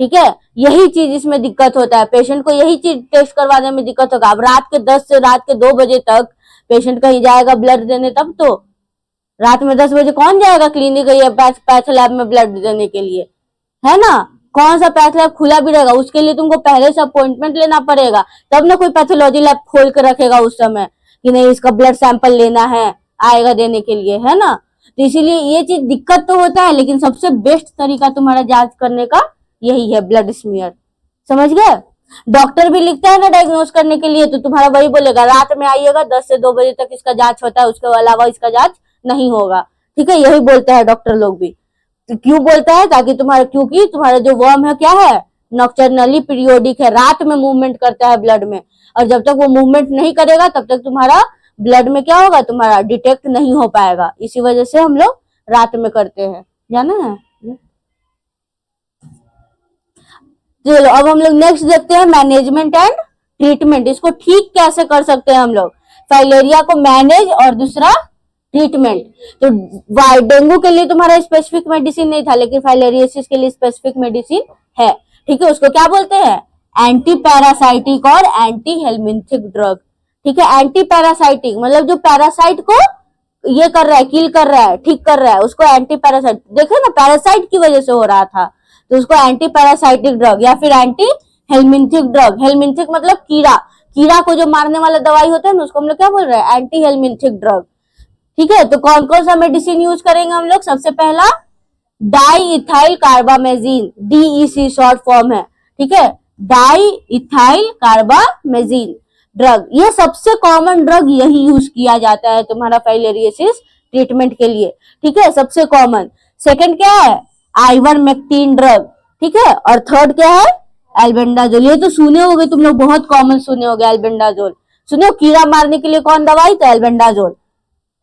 ठीक है, यही चीज इसमें दिक्कत होता है, पेशेंट को यही चीज टेस्ट करवाने में दिक्कत होगा। अब रात के 10 से रात के 2 बजे तक पेशेंट कहीं जाएगा ब्लड देने, तब तो रात में 10 बजे कौन जाएगा क्लिनिक या पैथ लैब में ब्लड देने के लिए, है ना। कौन सा पैथ लैब खुला भी रहेगा, उसके लिए तुमको पहले से अपॉइंटमेंट लेना पड़ेगा, तब ना कोई पैथोलॉजी लैब खोल के रखेगा उस समय कि नहीं इसका ब्लड सैंपल लेना है, आएगा देने के लिए, है ना। तो इसीलिए ये चीज दिक्कत तो होता है, लेकिन सबसे बेस्ट तरीका तुम्हारा जांच करने का यही है, ब्लड स्मीयर। समझ गए? डॉक्टर भी लिखता है ना डायग्नोज करने के लिए, तो तुम्हारा वही बोलेगा रात में आइएगा 10 से 2 बजे तक इसका जांच होता है, उसके अलावा इसका जांच नहीं होगा। ठीक है, यही बोलता है डॉक्टर लोग भी। तो क्यों बोलता है? ताकि क्योंकि तुम्हारा जो वर्म है क्या है, नॉक्टर्नली पीरियोडिक है, रात में मूवमेंट करता है ब्लड में, और जब तक वो मूवमेंट नहीं करेगा तब तक तुम्हारा ब्लड में क्या होगा, तुम्हारा डिटेक्ट नहीं हो पाएगा। इसी वजह से हम लोग रात में करते हैं, जाना है। चलो अब हम लोग नेक्स्ट देखते हैं मैनेजमेंट एंड ट्रीटमेंट। इसको ठीक कैसे कर सकते हैं हम लोग, फाइलेरिया को मैनेज और दूसरा ट्रीटमेंट। तो डेंगू के लिए तुम्हारा स्पेसिफिक मेडिसिन नहीं था, लेकिन फाइलेरियोसिस के लिए स्पेसिफिक मेडिसिन है। ठीक है, उसको क्या बोलते हैं, एंटी पैरासाइटिक और एंटी हेलमिंथिक ड्रग। ठीक है, एंटी पैरासाइटिक मतलब जो पैरासाइट को ये कर रहा है, किल कर रहा है, ठीक कर रहा है, उसको एंटी पैरासाइट। देखे ना, पैरासाइट की वजह से हो रहा था, तो उसको एंटी पैरासाइटिक ड्रग या फिर एंटी हेलमिंथिक ड्रग। हेलमिंथिक मतलब कीड़ा, कीड़ा को जो मारने वाला दवाई होता है ना, उसको हम लोग क्या बोल रहे हैं, एंटी हेलमिंथिक ड्रग। ठीक है, तो कौन कौन सा मेडिसिन यूज करेंगे हम लोग? सबसे पहला di ethyl कार्बामेजिन, DEC short form है। ठीक है, डाई इथाइल कार्बामेजिन ड्रग, ये सबसे कॉमन ड्रग यही यूज किया जाता है तुम्हारा फाइलेरियोसिस ट्रीटमेंट के लिए। ठीक है, सबसे कॉमन। सेकंड क्या है, आइवरमेक्टिन ड्रग। ठीक है, और थर्ड क्या है, एल्बेंडाजोल। ये तो सुने होगे तुम लोग, बहुत कॉमन सुने होगे एल्बेंडाजोल। सुने हो कीड़ा मारने के लिए कौन दवाई, तो एल्बेंडाजोल,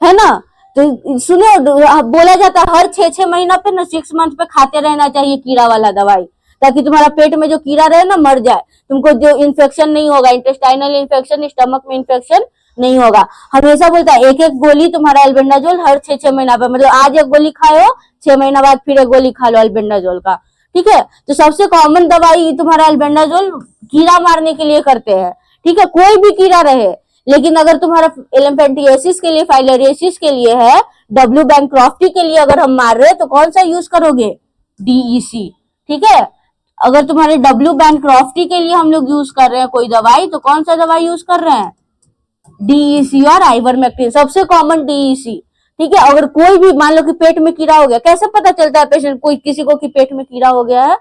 है ना। तो सुनो, बोला जाता है हर 6-6 महीना पे ना, 6 मंथ पे खाते रहना चाहिए कीड़ा वाला दवाई, ताकि तुम्हारा पेट में जो कीड़ा रहे ना मर जाए, तुमको जो इन्फेक्शन नहीं होगा, इंटेस्टाइनल इन्फेक्शन, स्टमक में इन्फेक्शन नहीं होगा। हमेशा बोलता है एक एक गोली तुम्हारा एल्बेंडाजोल हर 6-6 महीना पे, मतलब आज एक गोली खाए हो, 6 महीना बाद फिर एक गोली खा लो एल्बेंडाजोल का। ठीक है, तो सबसे कॉमन दवाई तुम्हारा एल्बेंडाजोल कीड़ा मारने के लिए करते हैं। ठीक है, कोई भी कीड़ा रहे, लेकिन अगर तुम्हारा एलिफेंटिएसिस के लिए, फाइलेरियोसिस के लिए है, डब्ल्यू बैंक्रॉफ्टी के लिए अगर हम मार रहे हैं, तो कौन सा यूज करोगे, DEC। ठीक है, अगर तुम्हारे डब्ल्यू बैंक्रॉफ्टी के लिए हम लोग यूज कर रहे हैं कोई दवाई, तो कौन सा दवाई यूज कर रहे हैं, DEC और आइवरमेक्टिन, सबसे कॉमन DEC। ठीक है, अगर कोई भी मान लो कि पेट में कीड़ा हो गया, कैसे पता चलता है पेशेंट कोई किसी को कि पेट में कीड़ा हो गया है?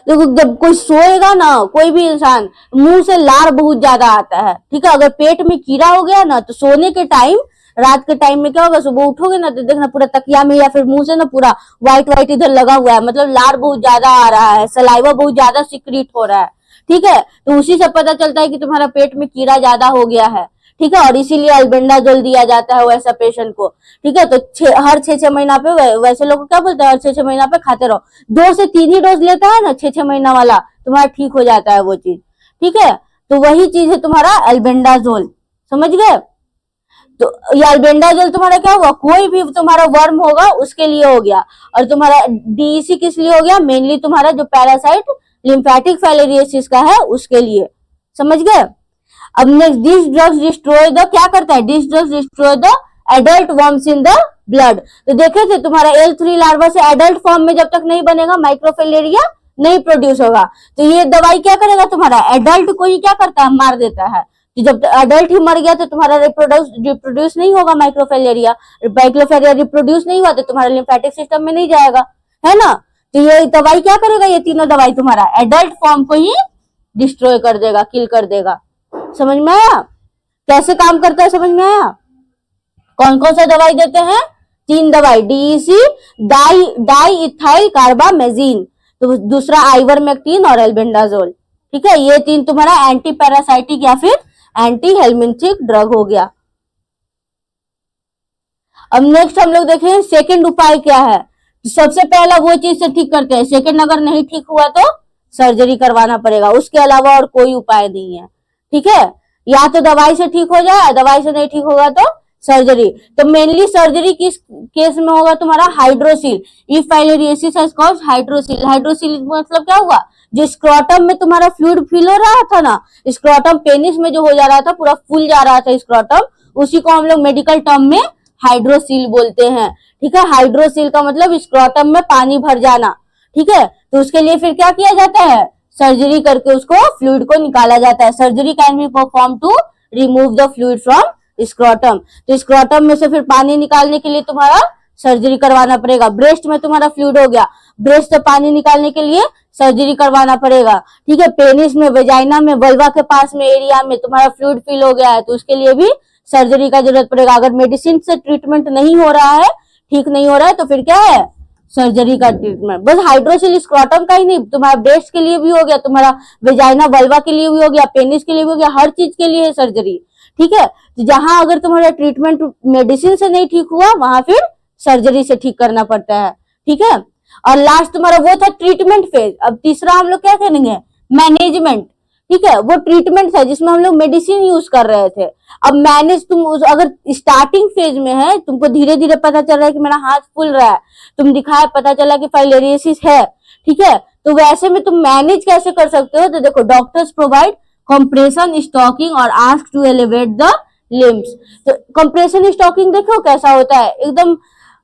देखो, जब कोई सोएगा ना, कोई भी इंसान, मुंह से लार बहुत ज्यादा आता है। ठीक है, अगर पेट में कीड़ा हो गया ना, तो सोने के टाइम, रात के टाइम में क्या होगा, सुबह उठोगे ना तो देखना पूरा तकिया में या फिर मुंह से ना पूरा व्हाइट व्हाइट इधर लगा हुआ है, मतलब लार बहुत ज्यादा आ रहा है, सलाइवा बहुत ज्यादा सिक्रीट हो रहा है। ठीक है, तो उसी से पता चलता है कि तुम्हारा पेट में कीड़ा ज्यादा हो गया है। ठीक है, और इसीलिए एल्बेंडाजोल दिया जाता है वैसा पेशेंट को। ठीक है, तो हर 6-6 महीना पे, वैसे लोग क्या बोलते हैं, हर 6-6 महीना पे खाते रहो। 2 से 3 ही डोज लेता है ना 6-6 महीना वाला, तुम्हारा ठीक हो जाता है वो चीज। ठीक है, तो वही चीज है तुम्हारा एल्बेंडाजोल। समझ गए? तो ये एल्बेंडाजोल तुम्हारा क्या हुआ, कोई भी तुम्हारा वर्म होगा उसके लिए हो गया, और तुम्हारा DEC किस लिए हो गया, मेनली तुम्हारा जो पैरासाइट लिम्फेटिक फाइलेरियोसिस का है उसके लिए। समझ गए? अब next, this drugs destroy the, क्या करता है, this drugs destroy the adult worms in the blood. तो देखे थे तुम्हारा L3 लार्वा से एडल्ट फॉर्म में जब तक नहीं बनेगा, माइक्रोफिलेरिया नहीं प्रोड्यूस होगा। तो ये दवाई क्या करेगा, तुम्हारा एडल्ट को ही क्या करता है, मार देता है। तो जब एडल्ट ही मर गया तो तुम्हारा रिप्रोड्यूस नहीं होगा माइक्रोफिलेरिया, रिप्रोड्यूस नहीं हुआ तो तुम्हारा लिम्फेटिक सिस्टम में नहीं जाएगा, है ना। तो ये दवाई क्या करेगा, ये तीनों दवाई तुम्हारा एडल्ट फॉर्म को ही डिस्ट्रॉय कर देगा, किल कर देगा। समझ में आया कैसे काम करता है? समझ में आया? कौन कौन सा दवाई देते हैं, 3 दवाई, DEC, डाई इथाइल कार्बामेजिन, तो दूसरा आइवरमेक्टिन और एल्बेंडाजोल। ठीक है, ये 3 तुम्हारा एंटी पैरासाइटिक या फिर एंटी हेलमिंथिक ड्रग हो गया। अब नेक्स्ट हम लोग देखें सेकंड उपाय क्या है। तो सबसे पहला वो चीज से ठीक करते हैं, सेकंड अगर नहीं ठीक हुआ तो सर्जरी करवाना पड़ेगा, उसके अलावा और कोई उपाय नहीं है। ठीक है, या तो दवाई से ठीक हो जाए, दवाई से नहीं ठीक होगा तो सर्जरी। तो मेनली सर्जरी किस केस में होगा, तुम्हारा hydrocele, if filariasis has caused hydrocele. Hydrocele मतलब क्या हुआ, जो स्क्रोटम में तुम्हारा फ्लूइड फिल हो रहा था ना, स्क्रोटम पेनिस में जो हो जा रहा था, पूरा फूल जा रहा था स्क्रोटम, उसी को हम लोग मेडिकल टर्म में हाइड्रोसील बोलते हैं। ठीक है, हाइड्रोसील का मतलब स्क्रोटम में पानी भर जाना। ठीक है, तो उसके लिए फिर क्या किया जाता है, सर्जरी करके उसको फ्लूइड को निकाला जाता है। Surgery can be perform to remove the fluid from scrotum. तो स्क्रोटम में से फिर पानी निकालने के लिए तुम्हारा सर्जरी करवाना पड़ेगा। ब्रेस्ट में तुम्हारा फ्लूइड हो गया, ब्रेस्ट से पानी निकालने के लिए सर्जरी करवाना पड़ेगा। ठीक है, पेनिस में, वेजाइना में, वल्वा के पास में एरिया में तुम्हारा फ्लूइड फिल हो गया है तो उसके लिए भी सर्जरी का जरूरत पड़ेगा। अगर मेडिसिन से ट्रीटमेंट नहीं हो रहा है, ठीक नहीं हो रहा है, तो फिर क्या है, सर्जरी का ट्रीटमेंट। बस हाइड्रोसिल स्क्रोटम का ही नहीं, तुम्हारा ब्रेस्ट के लिए भी हो गया, तुम्हारा वेजाइना वल्वा के लिए भी हो गया, पेनिस के लिए भी हो गया, हर चीज के लिए है सर्जरी। ठीक है, तो जहां अगर तुम्हारा ट्रीटमेंट मेडिसिन से नहीं ठीक हुआ वहां फिर सर्जरी से ठीक करना पड़ता है। ठीक है, और लास्ट तुम्हारा वो था ट्रीटमेंट फेज। अब तीसरा हम लोग क्या करेंगे, मैनेजमेंट। ठीक है, वो ट्रीटमेंट था जिसमें हम लोग मेडिसिन यूज कर रहे थे। अब मैनेज, तुम अगर स्टार्टिंग फेज में है, तुमको धीरे धीरे पता चल रहा है कि मेरा हाथ फूल रहा है, तुम दिखाया, पता चला कि फाइलेरियोसिस है। ठीक है, तो वैसे में तुम मैनेज कैसे कर सकते हो, तो देखो, डॉक्टर्स प्रोवाइड कंप्रेशन स्टॉकिंग और ask to elevate the limbs. तो कंप्रेशन स्टॉकिंग देखो कैसा होता है, एकदम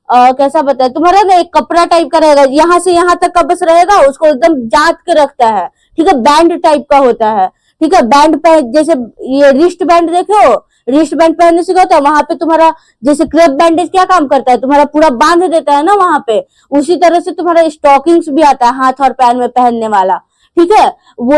कैसा बताए, तुम्हारा ना एक कपड़ा टाइप का रहेगा, यहाँ से यहाँ तक का बस रहेगा, उसको एकदम जांच के रखता है। ठीक है, बैंड टाइप का होता है। ठीक है, बैंड पहन, जैसे ये रिस्ट बैंड देखो, रिस्ट बैंड पहनने से क्या होता है, वहां पे तुम्हारा जैसे क्रेप बैंडेज क्या काम करता है, तुम्हारा पूरा बांध देता है ना वहां पे, उसी तरह से तुम्हारा स्टॉकिंग्स भी आता है हाथ और पैर में पहनने वाला। ठीक है, वो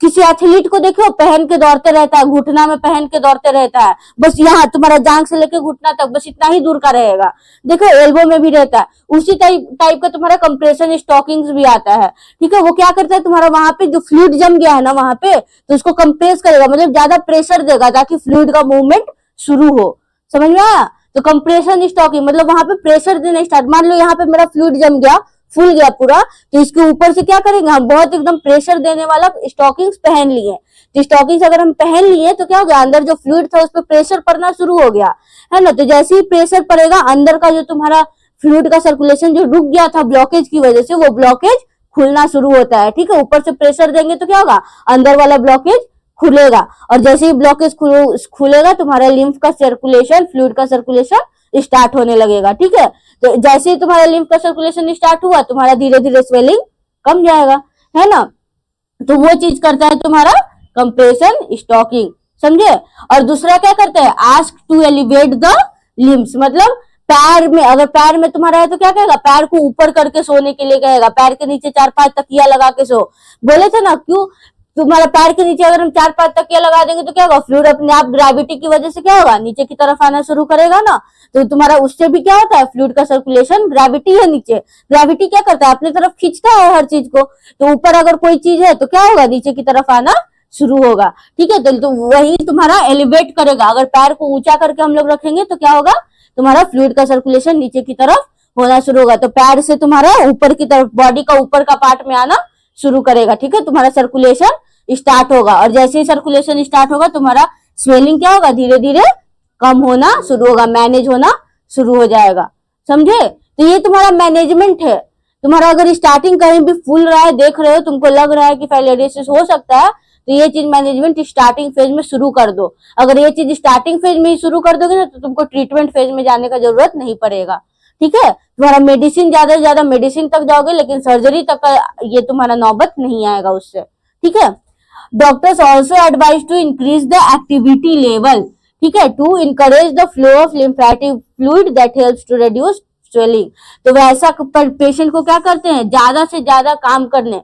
किसी एथलीट को देखो पहन के दौड़ते रहता है, घुटना में पहन के दौड़ते रहता है, बस यहाँ तुम्हारा जांग से लेके घुटना तक बस इतना ही दूर का रहेगा। देखो एल्बो में भी रहता है, उसी टाइप का तुम्हारा कंप्रेशन स्टॉकिंग्स भी आता है। ठीक है, वो क्या करता है, तुम्हारा वहां पे जो फ्लूइड जम गया है ना वहां पे, तो उसको कंप्रेस करेगा, मतलब ज्यादा प्रेशर देगा ताकि फ्लूइड का मूवमेंट शुरू हो। समझ में आया? तो कंप्रेशन स्टॉकिंग मतलब वहां पे प्रेशर देना स्टार्ट। मान लो यहाँ पे मेरा फ्लूइड जम गया, फूल गया पूरा, तो इसके ऊपर से क्या करेंगे हम, बहुत एकदम प्रेशर देने वाला स्टॉकिंग्स पहन लिए। तो स्टॉकिंग्स अगर हम पहन लिए तो क्या हो गया, अंदर जो फ्लूइड था उस पर प्रेशर पड़ना शुरू हो गया, है ना। तो जैसे ही प्रेशर पड़ेगा, अंदर का जो तुम्हारा फ्लूइड का सर्कुलेशन जो रुक गया था ब्लॉकेज की वजह से, वो ब्लॉकेज खुलना शुरू होता है। ठीक है, ऊपर से प्रेशर देंगे तो क्या होगा, अंदर वाला ब्लॉकेज खुलेगा, और जैसे ही ब्लॉकेज खुलेगा तुम्हारा लिम्फ का सर्कुलेशन, फ्लूइड का सर्कुलेशन स्टार्ट होने लगेगा। ठीक है, तो जैसे ही तुम्हारा लिम्फ का सर्कुलेशन स्टार्ट हुआ, तुम्हारा धीरे धीरे स्वेलिंग कम जाएगा, है ना। तो वो चीज करता है तुम्हारा कंप्रेशन स्टॉकिंग, समझे। और दूसरा क्या करता है, ask to elevate the limbs, मतलब पैर में, अगर पैर में तुम्हारा है तो क्या कहेगा, पैर को ऊपर करके सोने के लिए कहेगा, पैर के नीचे 4-5 तकिया लगा के सो। बोले थे ना, क्यों, तुम्हारा पैर के नीचे अगर हम 4-5 तकिया लगा देंगे तो क्या होगा, फ्लूइड अपने आप ग्रेविटी की वजह से क्या होगा, नीचे की तरफ आना शुरू करेगा ना। तो तुम्हारा उससे भी क्या होता है, फ्लूइड का सर्कुलेशन, ग्रेविटी है नीचे, ग्रेविटी क्या करता है, अपनी तरफ खींचता है हर चीज को। तो ऊपर अगर कोई चीज है तो क्या होगा, नीचे की तरफ आना शुरू होगा। ठीक है, तो वही तुम्हारा एलिवेट करेगा। अगर पैर को ऊंचा करके हम लोग रखेंगे तो क्या होगा, तुम्हारा फ्लूइड का सर्कुलेशन नीचे की तरफ होना शुरू होगा। तो पैर से तुम्हारा ऊपर की तरफ, बॉडी का ऊपर का पार्ट में आना शुरू करेगा। ठीक है, तुम्हारा सर्कुलेशन स्टार्ट होगा, और जैसे ही सर्कुलेशन स्टार्ट होगा तुम्हारा स्वेलिंग क्या होगा, धीरे धीरे कम होना शुरू होगा, मैनेज होना शुरू हो जाएगा। समझे? तो ये तुम्हारा मैनेजमेंट है। तुम्हारा अगर स्टार्टिंग कहीं भी फूल रहा है, देख रहे हो, तुमको लग रहा है कि फाइलेरियोसिस हो सकता है, तो ये चीज मैनेजमेंट स्टार्टिंग फेज में शुरू कर दो। अगर ये चीज स्टार्टिंग फेज में ही शुरू कर दोगे ना, तो तुमको ट्रीटमेंट फेज में जाने का जरूरत नहीं पड़ेगा। ठीक है, तुम्हारा मेडिसिन ज्यादा से ज्यादा मेडिसिन तक जाओगे, लेकिन सर्जरी तक का ये तुम्हारा नौबत नहीं आएगा उससे। ठीक है, doctors also advise to increase the activity level. ठीक है, to encourage the flow of lymphatic fluid that helps to reduce swelling. तो वैसा पेशेंट को क्या करते हैं, ज्यादा से ज्यादा काम करने,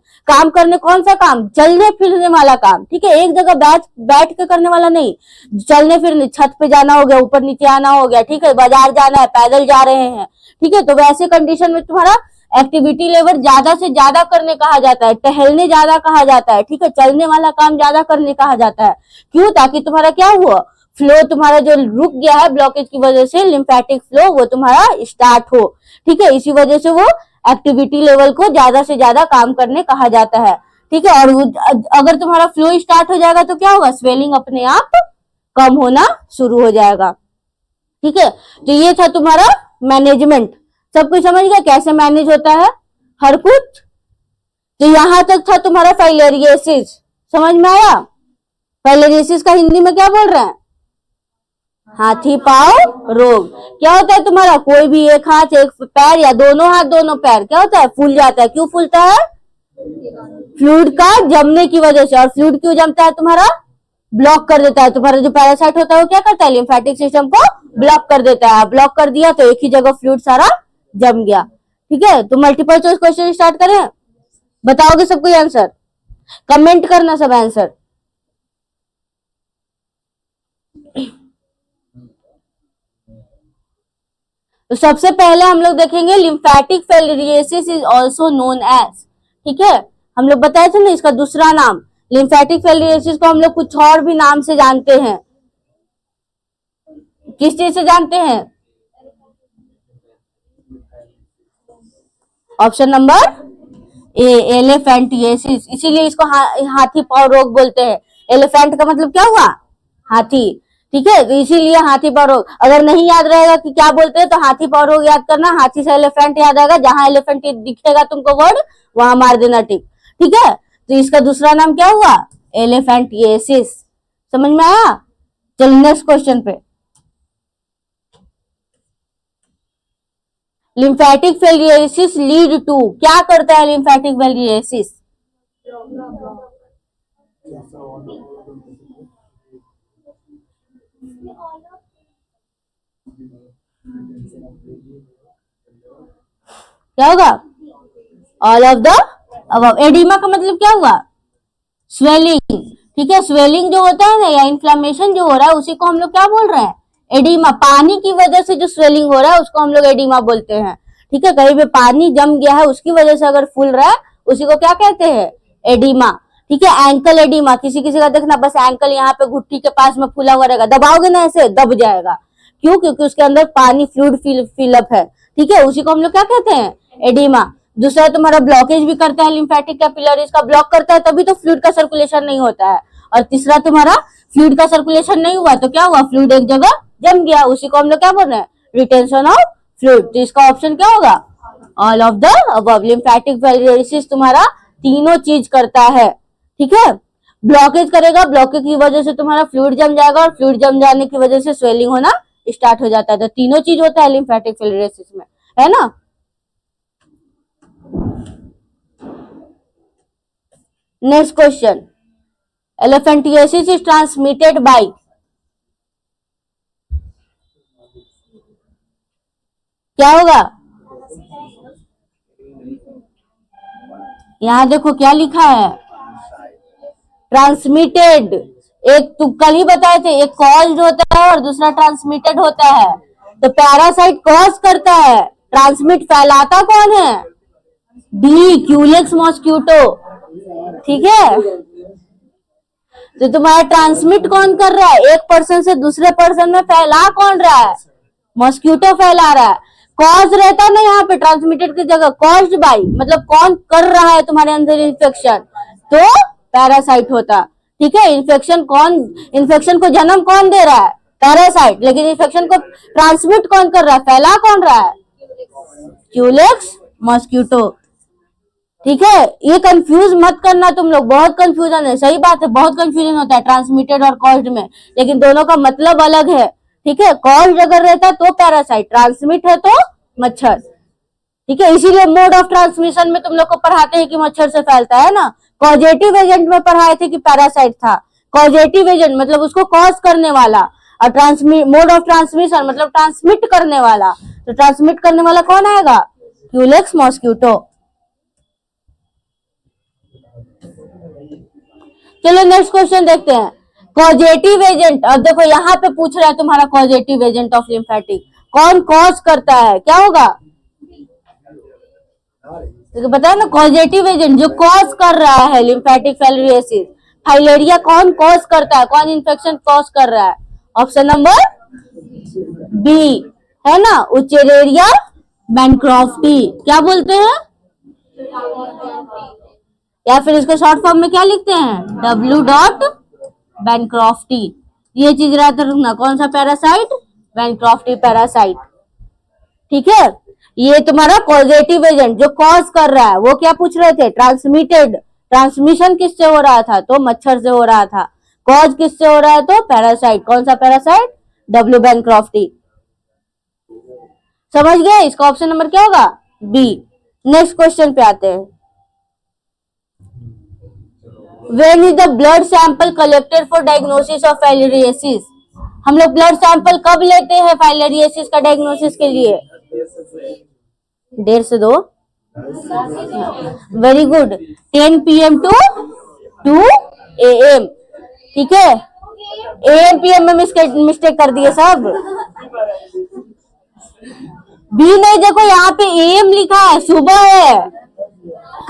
कौन सा काम, चलने फिरने वाला काम। ठीक है, एक जगह बैठ के करने वाला नहीं, चलने फिरने, छत पे जाना हो गया, ऊपर नीचे आना हो गया, ठीक है, बाजार जाना है, पैदल जा रहे हैं। ठीक है, तो वैसे कंडीशन में तुम्हारा एक्टिविटी लेवल ज्यादा से ज्यादा करने कहा जाता है, टहलने ज्यादा कहा जाता है। ठीक है, चलने वाला काम ज्यादा करने कहा जाता है। क्यों? ताकि तुम्हारा क्या हुआ, फ्लो तुम्हारा जो रुक गया है ब्लॉकेज की वजह से, लिम्फेटिक फ्लो वो तुम्हारा स्टार्ट हो। ठीक है, इसी वजह से वो एक्टिविटी लेवल को ज्यादा से ज्यादा काम करने कहा जाता है। ठीक है, और अगर तुम्हारा फ्लो स्टार्ट हो जाएगा तो क्या होगा, स्वेलिंग अपने आप कम होना शुरू हो जाएगा। ठीक है, तो ये था तुम्हारा मैनेजमेंट। सब कुछ समझ गया कैसे मैनेज होता है हर कुछ। तो यहां तक था तुम्हारा फाइलेरियोसिस, समझ में आया। फाइलेरियोसिस का हिंदी में क्या बोल रहे हैं, हाथी पांव रोग। क्या होता है तुम्हारा, कोई भी एक हाथ एक पैर या दोनों हाथ दोनों पैर क्या होता है, फूल जाता है। क्यों फूलता है, फ्लूइड का जमने की वजह से। और फ्लूइड क्यों जमता है तुम्हारा, ब्लॉक कर देता है। तुम्हारा जो पैरासाइट होता है वो क्या करता है, लिम्फेटिक सिस्टम को ब्लॉक कर देता है। ब्लॉक कर दिया तो एक ही जगह फ्लूइड सारा जम गया। ठीक है, तो मल्टीपल चॉइस क्वेश्चन स्टार्ट करें। बताओगे सबको आंसर, कमेंट करना सब आंसर। तो सबसे पहले हम लोग देखेंगे lymphatic filariasis is also known as, ठीक है, हम लोग बताए थे ना इसका दूसरा नाम। लिम्फेटिक फिल्ट्रेसिस को हम लोग कुछ और भी नाम से जानते हैं। किस चीज से जानते हैं? ऑप्शन नंबर ए, एलिफेंटिएसिस। इसीलिए इसको हाथी पांव रोग बोलते हैं। एलिफेंट का मतलब क्या हुआ, हाथी। ठीक है, तो इसीलिए हाथी पांव रोग। अगर नहीं याद रहेगा कि क्या बोलते हैं तो हाथी पांव रोग याद करना, हाथी से एलिफेंट याद आएगा, जहां एलिफेंट दिखेगा तुमको वर्ड वहां मार देना टिक। ठीक है, तो इसका दूसरा नाम क्या हुआ, एलिफेंटिएसिस। समझ में आया? चलो नेक्स्ट क्वेश्चन पे। लिम्फेटिक फिल्ट्रेसिस लीड टू, क्या करता है लिम्फेटिक फिल्ट्रेसिस? क्या होगा, all of the above. Oedema का मतलब क्या हुआ, स्वेलिंग। ठीक है, स्वेलिंग जो होता है ना या इन्फ्लेमेशन जो हो रहा है उसी को हम लोग क्या बोल रहे हैं, एडिमा। पानी की वजह से जो स्वेलिंग हो रहा है उसको हम लोग एडिमा बोलते हैं। ठीक है, कहीं पे पानी जम गया है उसकी वजह से अगर फूल रहा है उसी को क्या कहते हैं, एडिमा। ठीक है, एंकल एडिमा, किसी किसी का देखना बस एंकल यहाँ पे घुट्टी के पास में फूला हुआ रहेगा, दबाओगे ना ऐसे दब जाएगा। क्यों? क्योंकि उसके अंदर पानी फ्लूइड फिलअप है। ठीक है, उसी को हम लोग क्या कहते हैं, एडिमा। दूसरा तुम्हारा ब्लॉकेज भी करता है, लिम्फेटिक कैपिलरीज का ब्लॉक करता है तभी तो फ्लूइड का सर्कुलेशन नहीं होता है। और तीसरा तुम्हारा फ्लूइड का सर्कुलेशन नहीं हुआ तो क्या हुआ, फ्लूइड एक जगह जम गया, उसी को हम लोग क्या बोल रहे हैं, रिटेंशन ऑफ फ्लूइड। तो इसका ऑप्शन क्या होगा, all of the above. Lymphatic filariasis तुम्हारा तीनों चीज करता है। ठीक है, ब्लॉकेज करेगा, ब्लॉकेज की वजह से तुम्हारा फ्लूइड जम जाएगा और फ्लूइड जम जाने की वजह से स्वेलिंग होना स्टार्ट हो जाता है। तो तीनों चीज होता है लिम्फेटिक फिल्ट्रेसिस में, है ना। Next question, एलिफेंटिएसिस is transmitted by, क्या होगा, यहां देखो क्या लिखा है, ट्रांसमिटेड। एक तो कल ही बताए थे, एक कॉज्ड होता है और दूसरा ट्रांसमिटेड होता है। तो पैरासाइट कॉज करता है, ट्रांसमिट फैलाता कौन है, बी, क्यूलेक्स मॉस्क्यूटो। ठीक है, तो तुम्हारा ट्रांसमिट कौन कर रहा है, एक पर्सन से दूसरे पर्सन में फैला कौन रहा है, मॉस्क्यूटो फैला रहा है। कॉज रहता ना यहाँ पे ट्रांसमिटेड की जगह, कॉज्ड बाय मतलब कौन कर रहा है तुम्हारे अंदर इन्फेक्शन, तो पैरासाइट होता। ठीक है, इन्फेक्शन को जन्म कौन दे रहा है, पैरासाइट। लेकिन इन्फेक्शन को ट्रांसमिट कौन कर रहा है, फैला कौन रहा है, क्यूलेक्स मॉस्क्यूटो। ठीक है, ये कंफ्यूज मत करना तुम लोग, बहुत कंफ्यूजन है। सही बात है, बहुत कंफ्यूजन होता है ट्रांसमिटेड और कॉज्ड में, लेकिन दोनों का मतलब अलग है। ठीक है, कॉज्ड अगर रहता तो पैरासाइट, ट्रांसमिट है तो मच्छर। ठीक है, इसीलिए मोड ऑफ ट्रांसमिशन में तुम लोग को पढ़ाते हैं कि मच्छर से फैलता है ना। कॉजेटिव एजेंट में पढ़ाए थे कि पैरासाइट था। कॉजेटिव एजेंट मतलब उसको कॉज करने वाला, और मोड ऑफ ट्रांसमिशन मतलब ट्रांसमिट करने वाला। तो ट्रांसमिट करने वाला कौन आएगा, क्यूलेक्स मॉस्क्यूटो। चलो नेक्स्ट क्वेश्चन देखते हैं, कॉजेटिव एजेंट। अब देखो यहाँ पे पूछ रहा है तुम्हारा कॉजेटिव एजेंट ऑफ लिम्फेटिक, कौन कॉज करता है, क्या होगा, तो बताया ना, कॉजेटिव एजेंट जो कॉज कर रहा है लिम्फेटिक फिल्ट्रेसिस। फाइलेरिया कौन कॉज करता है, कौन इन्फेक्शन कॉज कर रहा है, ऑप्शन नंबर बी, है ना, उचेरेरिया बैनक्रॉफ्टी। क्या बोलते हैं, या फिर इसको शॉर्ट फॉर्म में क्या लिखते हैं, डब्ल्यू डॉट बैनक्रॉफ्टी। ये चीज रहता रखना, कौन सा पैरासाइट, बैनक्रॉफ्टी पैरासाइट। ठीक है, ये तुम्हारा कॉजेटिव एजेंट जो कॉज कर रहा है, वो क्या पूछ रहे थे, ट्रांसमिटेड, ट्रांसमिशन किससे हो रहा था, तो मच्छर से हो रहा था। कॉज किससे हो रहा है, तो पैरासाइट, कौन सा पैरासाइट, डब्ल्यू बैनक्रॉफ्टी। समझ गए, इसका ऑप्शन नंबर क्या होगा, बी। नेक्स्ट क्वेश्चन पे आते हैं, when is the blood sample collected for diagnosis of filariasis? हम लोग ब्लड सैंपल कब लेते हैं फाइलेरियोसिस का डायग्नोसिस के लिए? 1:30 से 2। Very good. 10 PM to 2 AM। ठीक है, AM PM में मिस्टेक कर दिए सब। बी नहीं, देखो यहाँ पे AM लिखा है, सुबह है।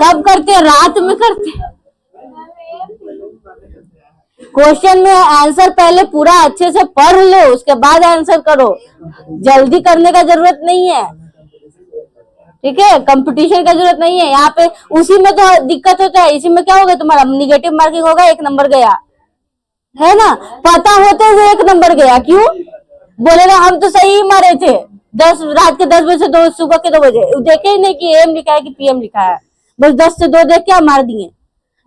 कब करते हैं? रात में करते। क्वेश्चन में आंसर पहले पूरा अच्छे से पढ़ लो, उसके बाद आंसर करो। जल्दी करने का जरूरत नहीं है, ठीक है? कंपटीशन का जरूरत नहीं है यहाँ पे। उसी में तो दिक्कत होता है। इसी में क्या होगा तुम्हारा? निगेटिव मार्किंग होगा, 1 नंबर गया, है ना? पता होते हुए 1 नंबर गया, क्यों? बोलेगा हम तो सही मारे थे। रात के 10 बजे से 2 सुबह के 2 बजे देखे ही नहीं कि AM लिखा है कि PM लिखा है, बस 10 से 2 देख के मार दिए।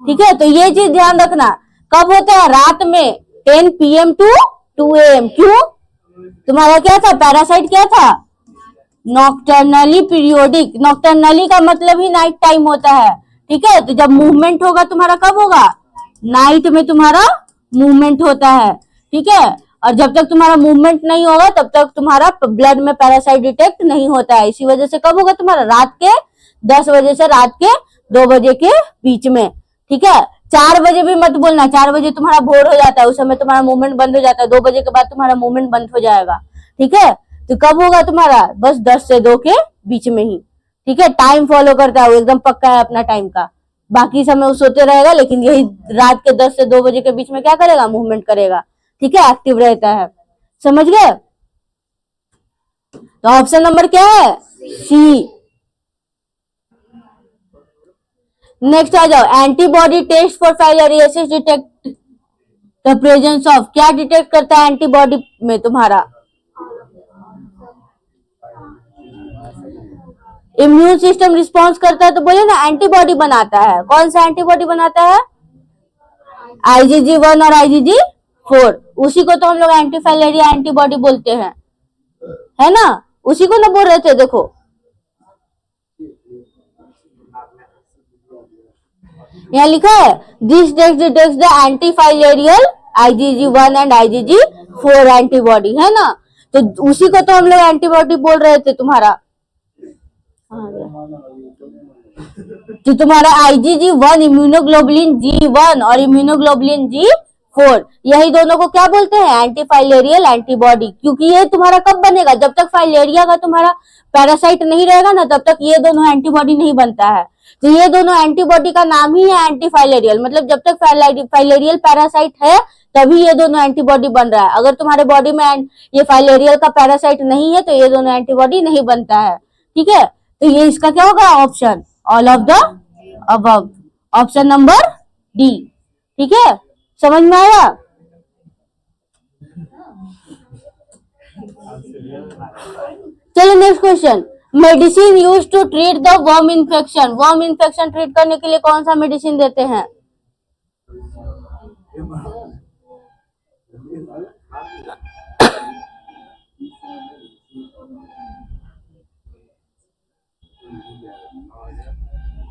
ठीक है, तो ये चीज ध्यान रखना। कब होता है? रात में 10 PM टू 2 AM। क्यों? तुम्हारा क्या था? पैरासाइट क्या था? नॉक्टर्नली पीरियोडिक। नॉक्टर्नली का मतलब ही नाइट टाइम होता है, ठीक है? तो जब मूवमेंट होगा तुम्हारा कब होगा? नाइट में तुम्हारा मूवमेंट होता है, ठीक है? और जब तक तुम्हारा मूवमेंट नहीं होगा तब तक तुम्हारा ब्लड में पैरासाइट डिटेक्ट नहीं होता है। इसी वजह से कब होगा तुम्हारा? रात के 10 बजे से रात के 2 बजे के बीच में, ठीक है? 4 बजे भी मत बोलना, 4 बजे तुम्हारा भोर हो जाता है, उस समय तुम्हारा मूवमेंट बंद हो जाता है। 2 बजे के बाद तुम्हारा मूवमेंट बंद हो जाएगा, ठीक है? तो कब होगा तुम्हारा? बस 10 से 2 के बीच में ही, ठीक है? टाइम फॉलो करता है वो, एकदम पक्का है अपना टाइम का। बाकी समय वो सोते रहेगा, लेकिन यही रात के 10 से 2 बजे के बीच में क्या करेगा? मूवमेंट करेगा, ठीक है? एक्टिव रहता है। समझ गए? तो ऑप्शन नंबर क्या है? सी। नेक्स्ट आ जाओ। Antibody test for filariosis detect the presence of. क्या डिटेक्ट करता है एंटीबॉडी में तुम्हारा? इम्यून सिस्टम रिस्पॉन्स करता है, तो बोले ना एंटीबॉडी बनाता है। कौन सा एंटीबॉडी बनाता है? IgG1 और IgG4। उसी को तो हम लोग एंटीफाइलेरिया एंटीबॉडी बोलते हैं, है ना? उसी को ना बोल रहे थे, देखो यहाँ लिखा है this test detects the antifilarial IgG1 and IgG4 antibody, है ना? तो उसी को तो हम लोग एंटीबॉडी बोल रहे थे तुम्हारा। तो तुम्हारा IgG1 इम्यूनोग्लोबुलिन G1 और इम्यूनोग्लोबुलिन G4, यही दोनों को क्या बोलते हैं? एंटीफाइलेरियल एंटीबॉडी। क्योंकि ये तुम्हारा कब बनेगा? जब तक फाइलेरिया का तुम्हारा पैरासाइट नहीं रहेगा ना, तब तक ये दोनों एंटीबॉडी नहीं बनता है। तो ये दोनों एंटीबॉडी का नाम ही है एंटीफाइलेरियल। मतलब जब तक फाइलेरियल पैरासाइट है तभी ये दोनों एंटीबॉडी बन रहा है। अगर तुम्हारे बॉडी में ये फाइलेरियल का पैरासाइट नहीं है तो ये दोनों एंटीबॉडी नहीं बनता है, ठीक है? तो ये इसका क्या होगा? Option all of the above, option number D, ठीक है? समझ में आया? चलो next question. Medicine use to treat the worm infection. Worm infection treat करने के लिए कौन सा मेडिसिन देते हैं?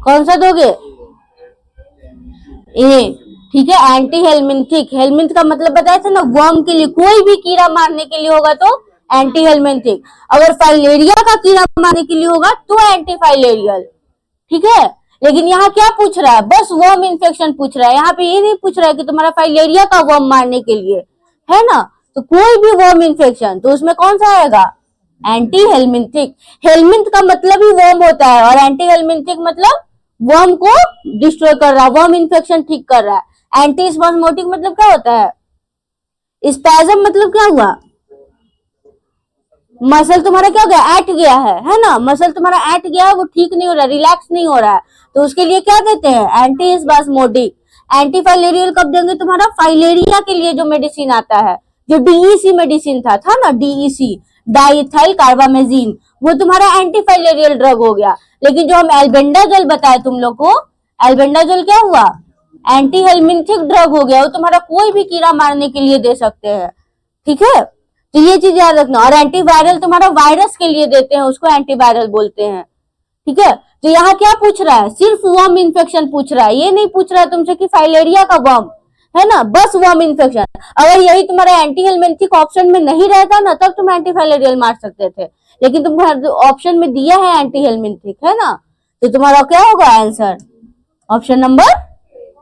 कौन सा दोगे? ए, ठीक है, एंटी हेलमिंथिक। हेलमिंथ का मतलब बताया था ना, वर्म के लिए, कोई भी कीड़ा मारने के लिए होगा तो एंटी हेलमिंथिक। अगर फाइलेरिया का कीड़ा मारने के लिए होगा तो एंटी फाइलेरियल, ठीक है? लेकिन यहाँ क्या पूछ रहा है? बस वर्म इन्फेक्शन पूछ रहा है। यहाँ पे ये नहीं पूछ रहा है कि तुम्हारा फाइलेरिया का वर्म मारने के लिए, है ना? तो कोई भी वर्म इन्फेक्शन, तो उसमें कौन सा आएगा? Anti helminthic. हेलमिंथ का मतलब ही वर्म होता है और एंटी हेलमिंथिक मतलब वर्म को डिस्ट्रॉय कर रहा है, वर्म इन्फेक्शन ठीक कर रहा है। एंटी स्पाज्मोटिक मतलब क्या होता है? स्पैज्म मतलब क्या हुआ? मसल तुम्हारा क्या हो गया? ऐट गया है ना? मसल तुम्हारा ऐट गया है, वो ठीक नहीं हो रहा, रिलैक्स नहीं हो रहा है, तो उसके लिए क्या देते हैं? Anti spasmodic. एंटी फाइलेरियल कब देंगे? तुम्हारा फाइलेरिया के लिए जो मेडिसिन आता है, जो DEC मेडिसिन था ना, DEC डाइथाइल कार्बामेजिन, वो तुम्हारा एंटी फाइलेरियल ड्रग हो गया। लेकिन जो हम एल्बेंडाजोल बताए तुम लोग को, एल्बेंडाजोल क्या हुआ? एंटी हेलमिंथिक ड्रग हो गया। वो तुम्हारा कोई भी कीड़ा मारने के लिए दे सकते हैं, ठीक है? तो ये चीज याद रखना। और एंटीवायरल तुम्हारा वायरस के लिए देते हैं, उसको एंटीवायरल बोलते हैं, ठीक है। तो यहाँ क्या पूछ रहा है, सिर्फ वर्म इन्फेक्शन पूछ रहा है, ये नहीं पूछ रहा है तुमसे कि फाइलेरिया का वर्म है ना, बस वर्म इन्फेक्शन। अगर यही तुम्हारा एंटी हेलमिंथिक ऑप्शन में नहीं रहता ना, तब तुम एंटी फाइलेरियल मार सकते थे, लेकिन तुम्हारे ऑप्शन में दिया है एंटी हेलमिंथिक, है ना, तो तुम्हारा क्या होगा answer, option number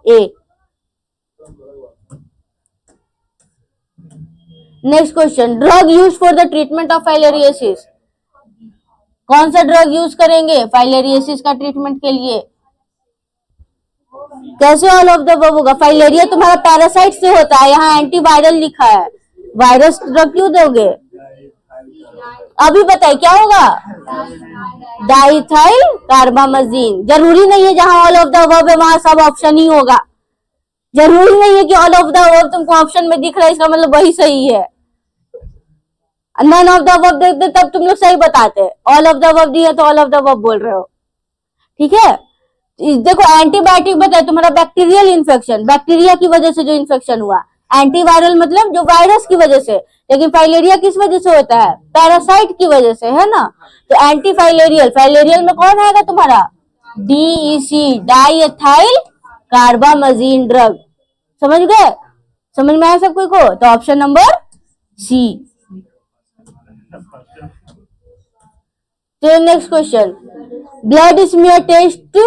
A. Next question, drug use for the treatment of filariosis. कौन सा ड्रग यूज करेंगे फाइलेरियोसिस का ट्रीटमेंट के लिए? कैसे ऑल ऑफ द अबव होगा? फाइलेरिया तुम्हारा पैरासाइट से होता है, यहाँ एंटीवायरल लिखा है, वायरस ड्रग क्यों दोगे? अभी बताइए क्या होगा, डाइथाइल कार्बामाजिन। जरूरी नहीं है जहां ऑल ऑफ द अबव है वहां सब ऑप्शन ही होगा, जरूरी नहीं है कि ऑल ऑफ द अबव तुमको ऑप्शन में दिख रहा है इसका मतलब वही सही है। नन ऑफ द अबव देखते तब तुम लोग सही बताते, ऑल ऑफ द अबव दिए तो ऑल ऑफ द अबव बोल रहे हो, ठीक है। देखो एंटीबायोटिक बताए तुम्हारा बैक्टीरियल इन्फेक्शन, बैक्टीरिया की वजह से जो इन्फेक्शन हुआ, एंटीवायरल मतलब जो वायरस की वजह से, लेकिन फाइलेरिया किस वजह से होता है, पैरासाइट की वजह से, है ना। तो एंटी फाइलेरियल, फाइलेरियल में कौन आएगा तुम्हारा, DEC, डाइएथाइल कार्बामाजिन ड्रग। समझ गए, समझ में आया सब कोई को? तो ऑप्शन नंबर सी। तो next question, blood smear test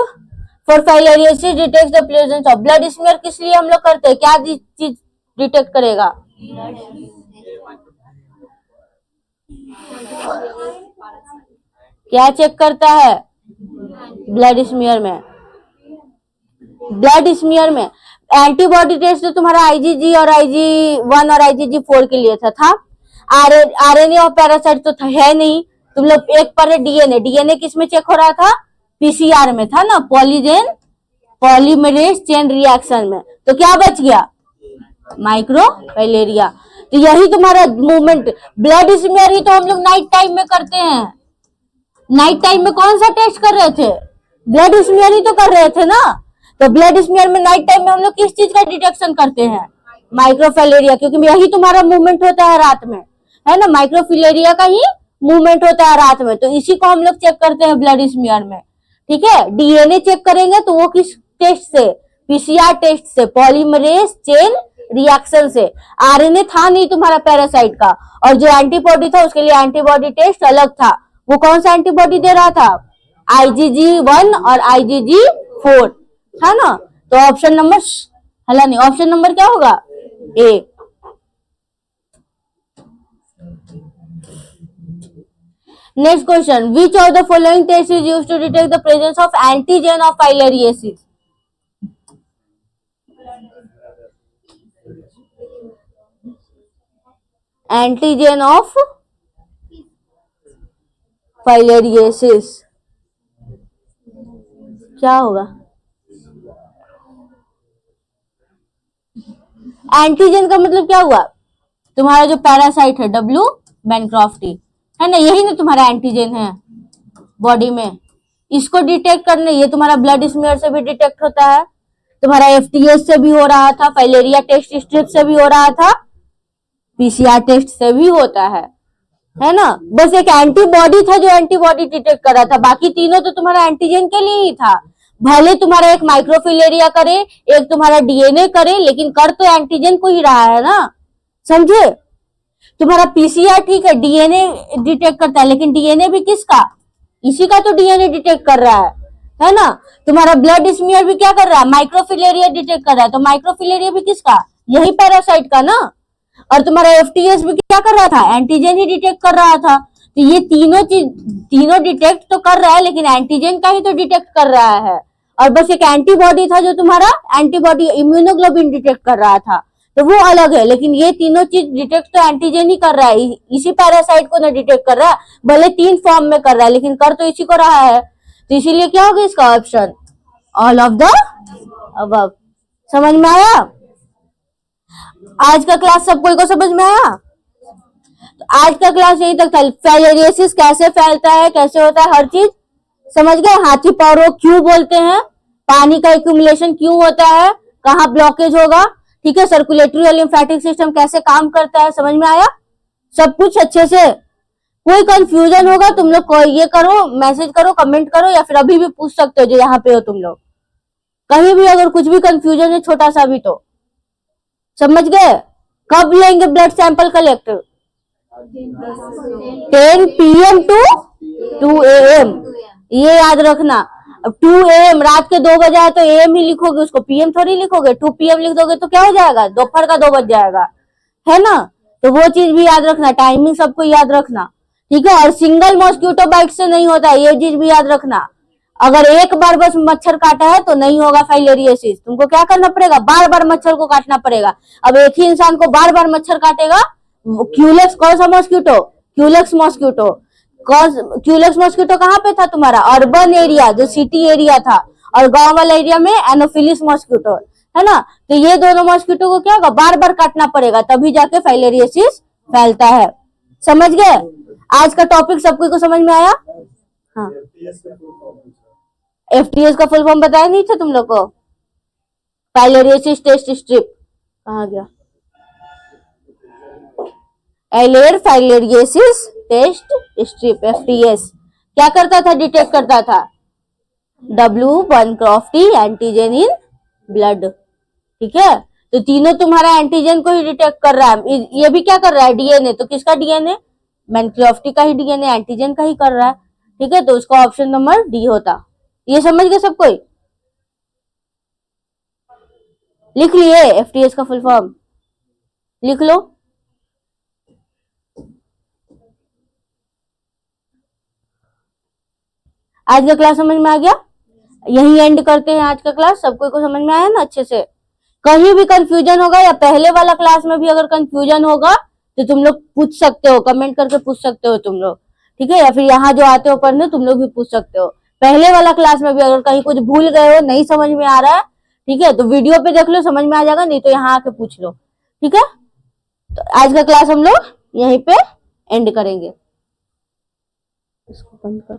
for filariosis detects the presence of. Blood smear किस लिए हम लोग करते हैं, क्या चीज डिटेक्ट करेगा? क्या चेक करता है ब्लड स्मीयर में? ब्लड स्मीयर में एंटीबॉडी टेस्ट तो तुम्हारा IgG और IG1 और IgG4 के लिए था। RNA और पैरासाइट तो है नहीं, तुम लोग एक पर DNA, DNA किस में चेक हो रहा था, PCR में था ना, पॉलीमरेज चेन रिएक्शन में। तो क्या बच गया, माइक्रोफाइलेरिया। तो यही तुम्हारा मूवमेंट, ब्लड स्मीयर ही तो हम लोग नाइट टाइम में करते हैं। नाइट टाइम में कौन सा टेस्ट कर रहे थे, ब्लड स्मीयर ही तो कर रहे थे ना। तो ब्लड स्मीयर में नाइट टाइम में हम लोग किस चीज का डिटेक्शन करते हैं, माइक्रोफाइलेरिया, क्योंकि यही तुम्हारा मूवमेंट होता है रात में, है ना, माइक्रोफाइलेरिया का ही मूवमेंट होता है रात में। तो इसी को हम लोग चेक करते हैं ब्लड स्मीयर में, ठीक है। DNA चेक करेंगे तो वो किस टेस्ट से, PCR टेस्ट से, पॉलीमरेज चेन रिएक्शन से। RNA था नहीं तुम्हारा पैरासाइट का, और जो एंटीबॉडी था उसके लिए एंटीबॉडी टेस्ट अलग था। वो कौन सा एंटीबॉडी दे रहा था, IgG1 और IgG4, है ना। तो ऑप्शन नंबर हला नहीं, ऑप्शन नंबर क्या होगा, A. Next question, which of the following test is used to detect the presence of antigen of filariosis. Antigen of filariosis क्या होगा? एंटीजन का मतलब क्या हुआ, तुम्हारा जो पैरासाइट है W बैनक्रॉफ्टी, है ना, यही ना तुम्हारा एंटीजन है बॉडी में। इसको डिटेक्ट करने, ये तुम्हारा ब्लड स्मीयर से भी डिटेक्ट होता है, तुम्हारा FTS से भी हो रहा था, फाइलेरिया टेस्ट स्ट्रिप से भी हो रहा था, PCR टेस्ट से भी होता है ना। बस एक एंटीबॉडी था जो एंटीबॉडी डिटेक्ट कर रहा था, बाकी तीनों तो तुम्हारा एंटीजन के लिए ही था। भले तुम्हारा एक माइक्रोफिलेरिया करे, एक तुम्हारा DNA करे, लेकिन कर तो एंटीजन को ही रहा है ना, समझे। तुम्हारा PCR ठीक है DNA डिटेक्ट करता है, लेकिन DNA भी किसका, इसी का तो DNA डिटेक्ट कर रहा है ना। तुम्हारा ब्लड स्मीयर भी क्या कर रहा है, माइक्रोफिलेरिया डिटेक्ट कर रहा है, तो माइक्रोफिलेरिया भी किसका, यही पैरासाइट का ना। और तुम्हारा FTS भी क्या कर रहा था, एंटीजन ही डिटेक्ट कर रहा था। तो ये तीनों चीज, तीनों डिटेक्ट तो कर रहा है, लेकिन एंटीजन का ही तो डिटेक्ट कर रहा है। और बस एक एंटीबॉडी था जो तुम्हारा एंटीबॉडी इम्यूनोग्लोबिन डिटेक्ट कर रहा था, तो वो अलग है। लेकिन ये तीनों चीज डिटेक्ट तो एंटीजन ही कर रहा है, इसी पैरासाइट को ना डिटेक्ट कर रहा है, भले 3 फॉर्म में कर रहा है, लेकिन कर तो इसी को रहा है। तो इसीलिए क्या होगा इसका option, all of the above. समझ में आया? आज का क्लास सब कोई को समझ में आया? तो आज का क्लास यही तक था। फाइलेरियोसिस कैसे फैलता है, कैसे होता है, हर चीज समझ गए। हाथी पांव रोग क्यों बोलते हैं, पानी का एक्यूमुलेशन क्यों होता है, कहाँ ब्लॉकेज होगा, ठीक है। सर्कुलेटरी और लिम्फेटिक सिस्टम कैसे काम करता है, समझ में आया सब कुछ अच्छे से। कोई कंफ्यूजन होगा तुम लोग को ये करो, मैसेज करो, कमेंट करो, या फिर अभी भी पूछ सकते हो जो यहाँ पे हो तुम लोग। कहीं भी अगर कुछ भी कंफ्यूजन है छोटा सा भी तो, समझ गए? कब लेंगे blood sample collect? 10 PM to 2 AM, ये याद रखना। अब 2 AM रात के 2 बजे है तो AM ही लिखोगे, उसको PM थोड़ी लिखोगे। 2 PM लिख दोगे तो क्या हो जाएगा, दोपहर का 2 बज जाएगा, है ना? तो वो चीज भी याद रखना, टाइमिंग सबको याद रखना, ठीक है? और सिंगल मॉस्किटो बाइट से नहीं होता, ये चीज भी याद रखना। अगर एक बार बस मच्छर काटा है तो नहीं होगा फाइलेरियोसिस, तुमको क्या करना पड़ेगा, बार बार मच्छर को काटना पड़ेगा। अब एक ही इंसान को बार बार मच्छर काटेगा, क्यूलेक्स कौन सा mosquito, Culex mosquito, Culex mosquito कहाँ पे था तुम्हारा, अर्बन एरिया जो सिटी एरिया था, और गांव वाला एरिया में एनोफिलिस मॉस्किटो, है ना? तो ये दोनों मॉस्किटो को क्या होगा, बार बार काटना पड़ेगा, तभी जाके फाइलेरियोसिस फैलता है। समझ गए? आज का टॉपिक सबको को समझ में आया? हाँ, FTS का फुल फॉर्म बताया नहीं था तुम लोग को? फाइलेरियोसिस टेस्ट स्ट्रिप कहाँ गया, एलेर फाइलेरियोसिस टेस्ट स्ट्रिप, FTS क्या करता था, डिटेक्ट करता था W1-T एंटीजन इन ब्लड, ठीक है? तो तीनों तुम्हारा एंटीजन को ही डिटेक्ट कर रहा है। ये भी क्या कर रहा है, DNA, तो किसका DNA, मैनक्रोफ्टी का ही DNA एंटीजन का ही कर रहा है, ठीक है? तो उसका ऑप्शन नंबर डी होता। ये समझ गए सब कोई? लिख लिए FTS का फुल फॉर्म, लिख लो। आज का क्लास समझ में आ गया? यही एंड करते हैं आज का क्लास। सबको को समझ में आया ना अच्छे से? कहीं भी कंफ्यूजन होगा या पहले वाला क्लास में भी अगर कंफ्यूजन होगा तो तुम लोग पूछ सकते हो, कमेंट करके पूछ सकते हो तुम लोग, ठीक है? या फिर यहाँ जो आते हो पढ़ने तुम लोग भी पूछ सकते हो। पहले वाला क्लास में भी अगर कहीं कुछ भूल गए हो, नहीं समझ में आ रहा है, ठीक है, तो वीडियो पे देख लो, समझ में आ जाएगा, नहीं तो यहाँ आके पूछ लो, ठीक है? तो आज का क्लास हम लोग यहीं पे एंड करेंगे। इसको बंद कर।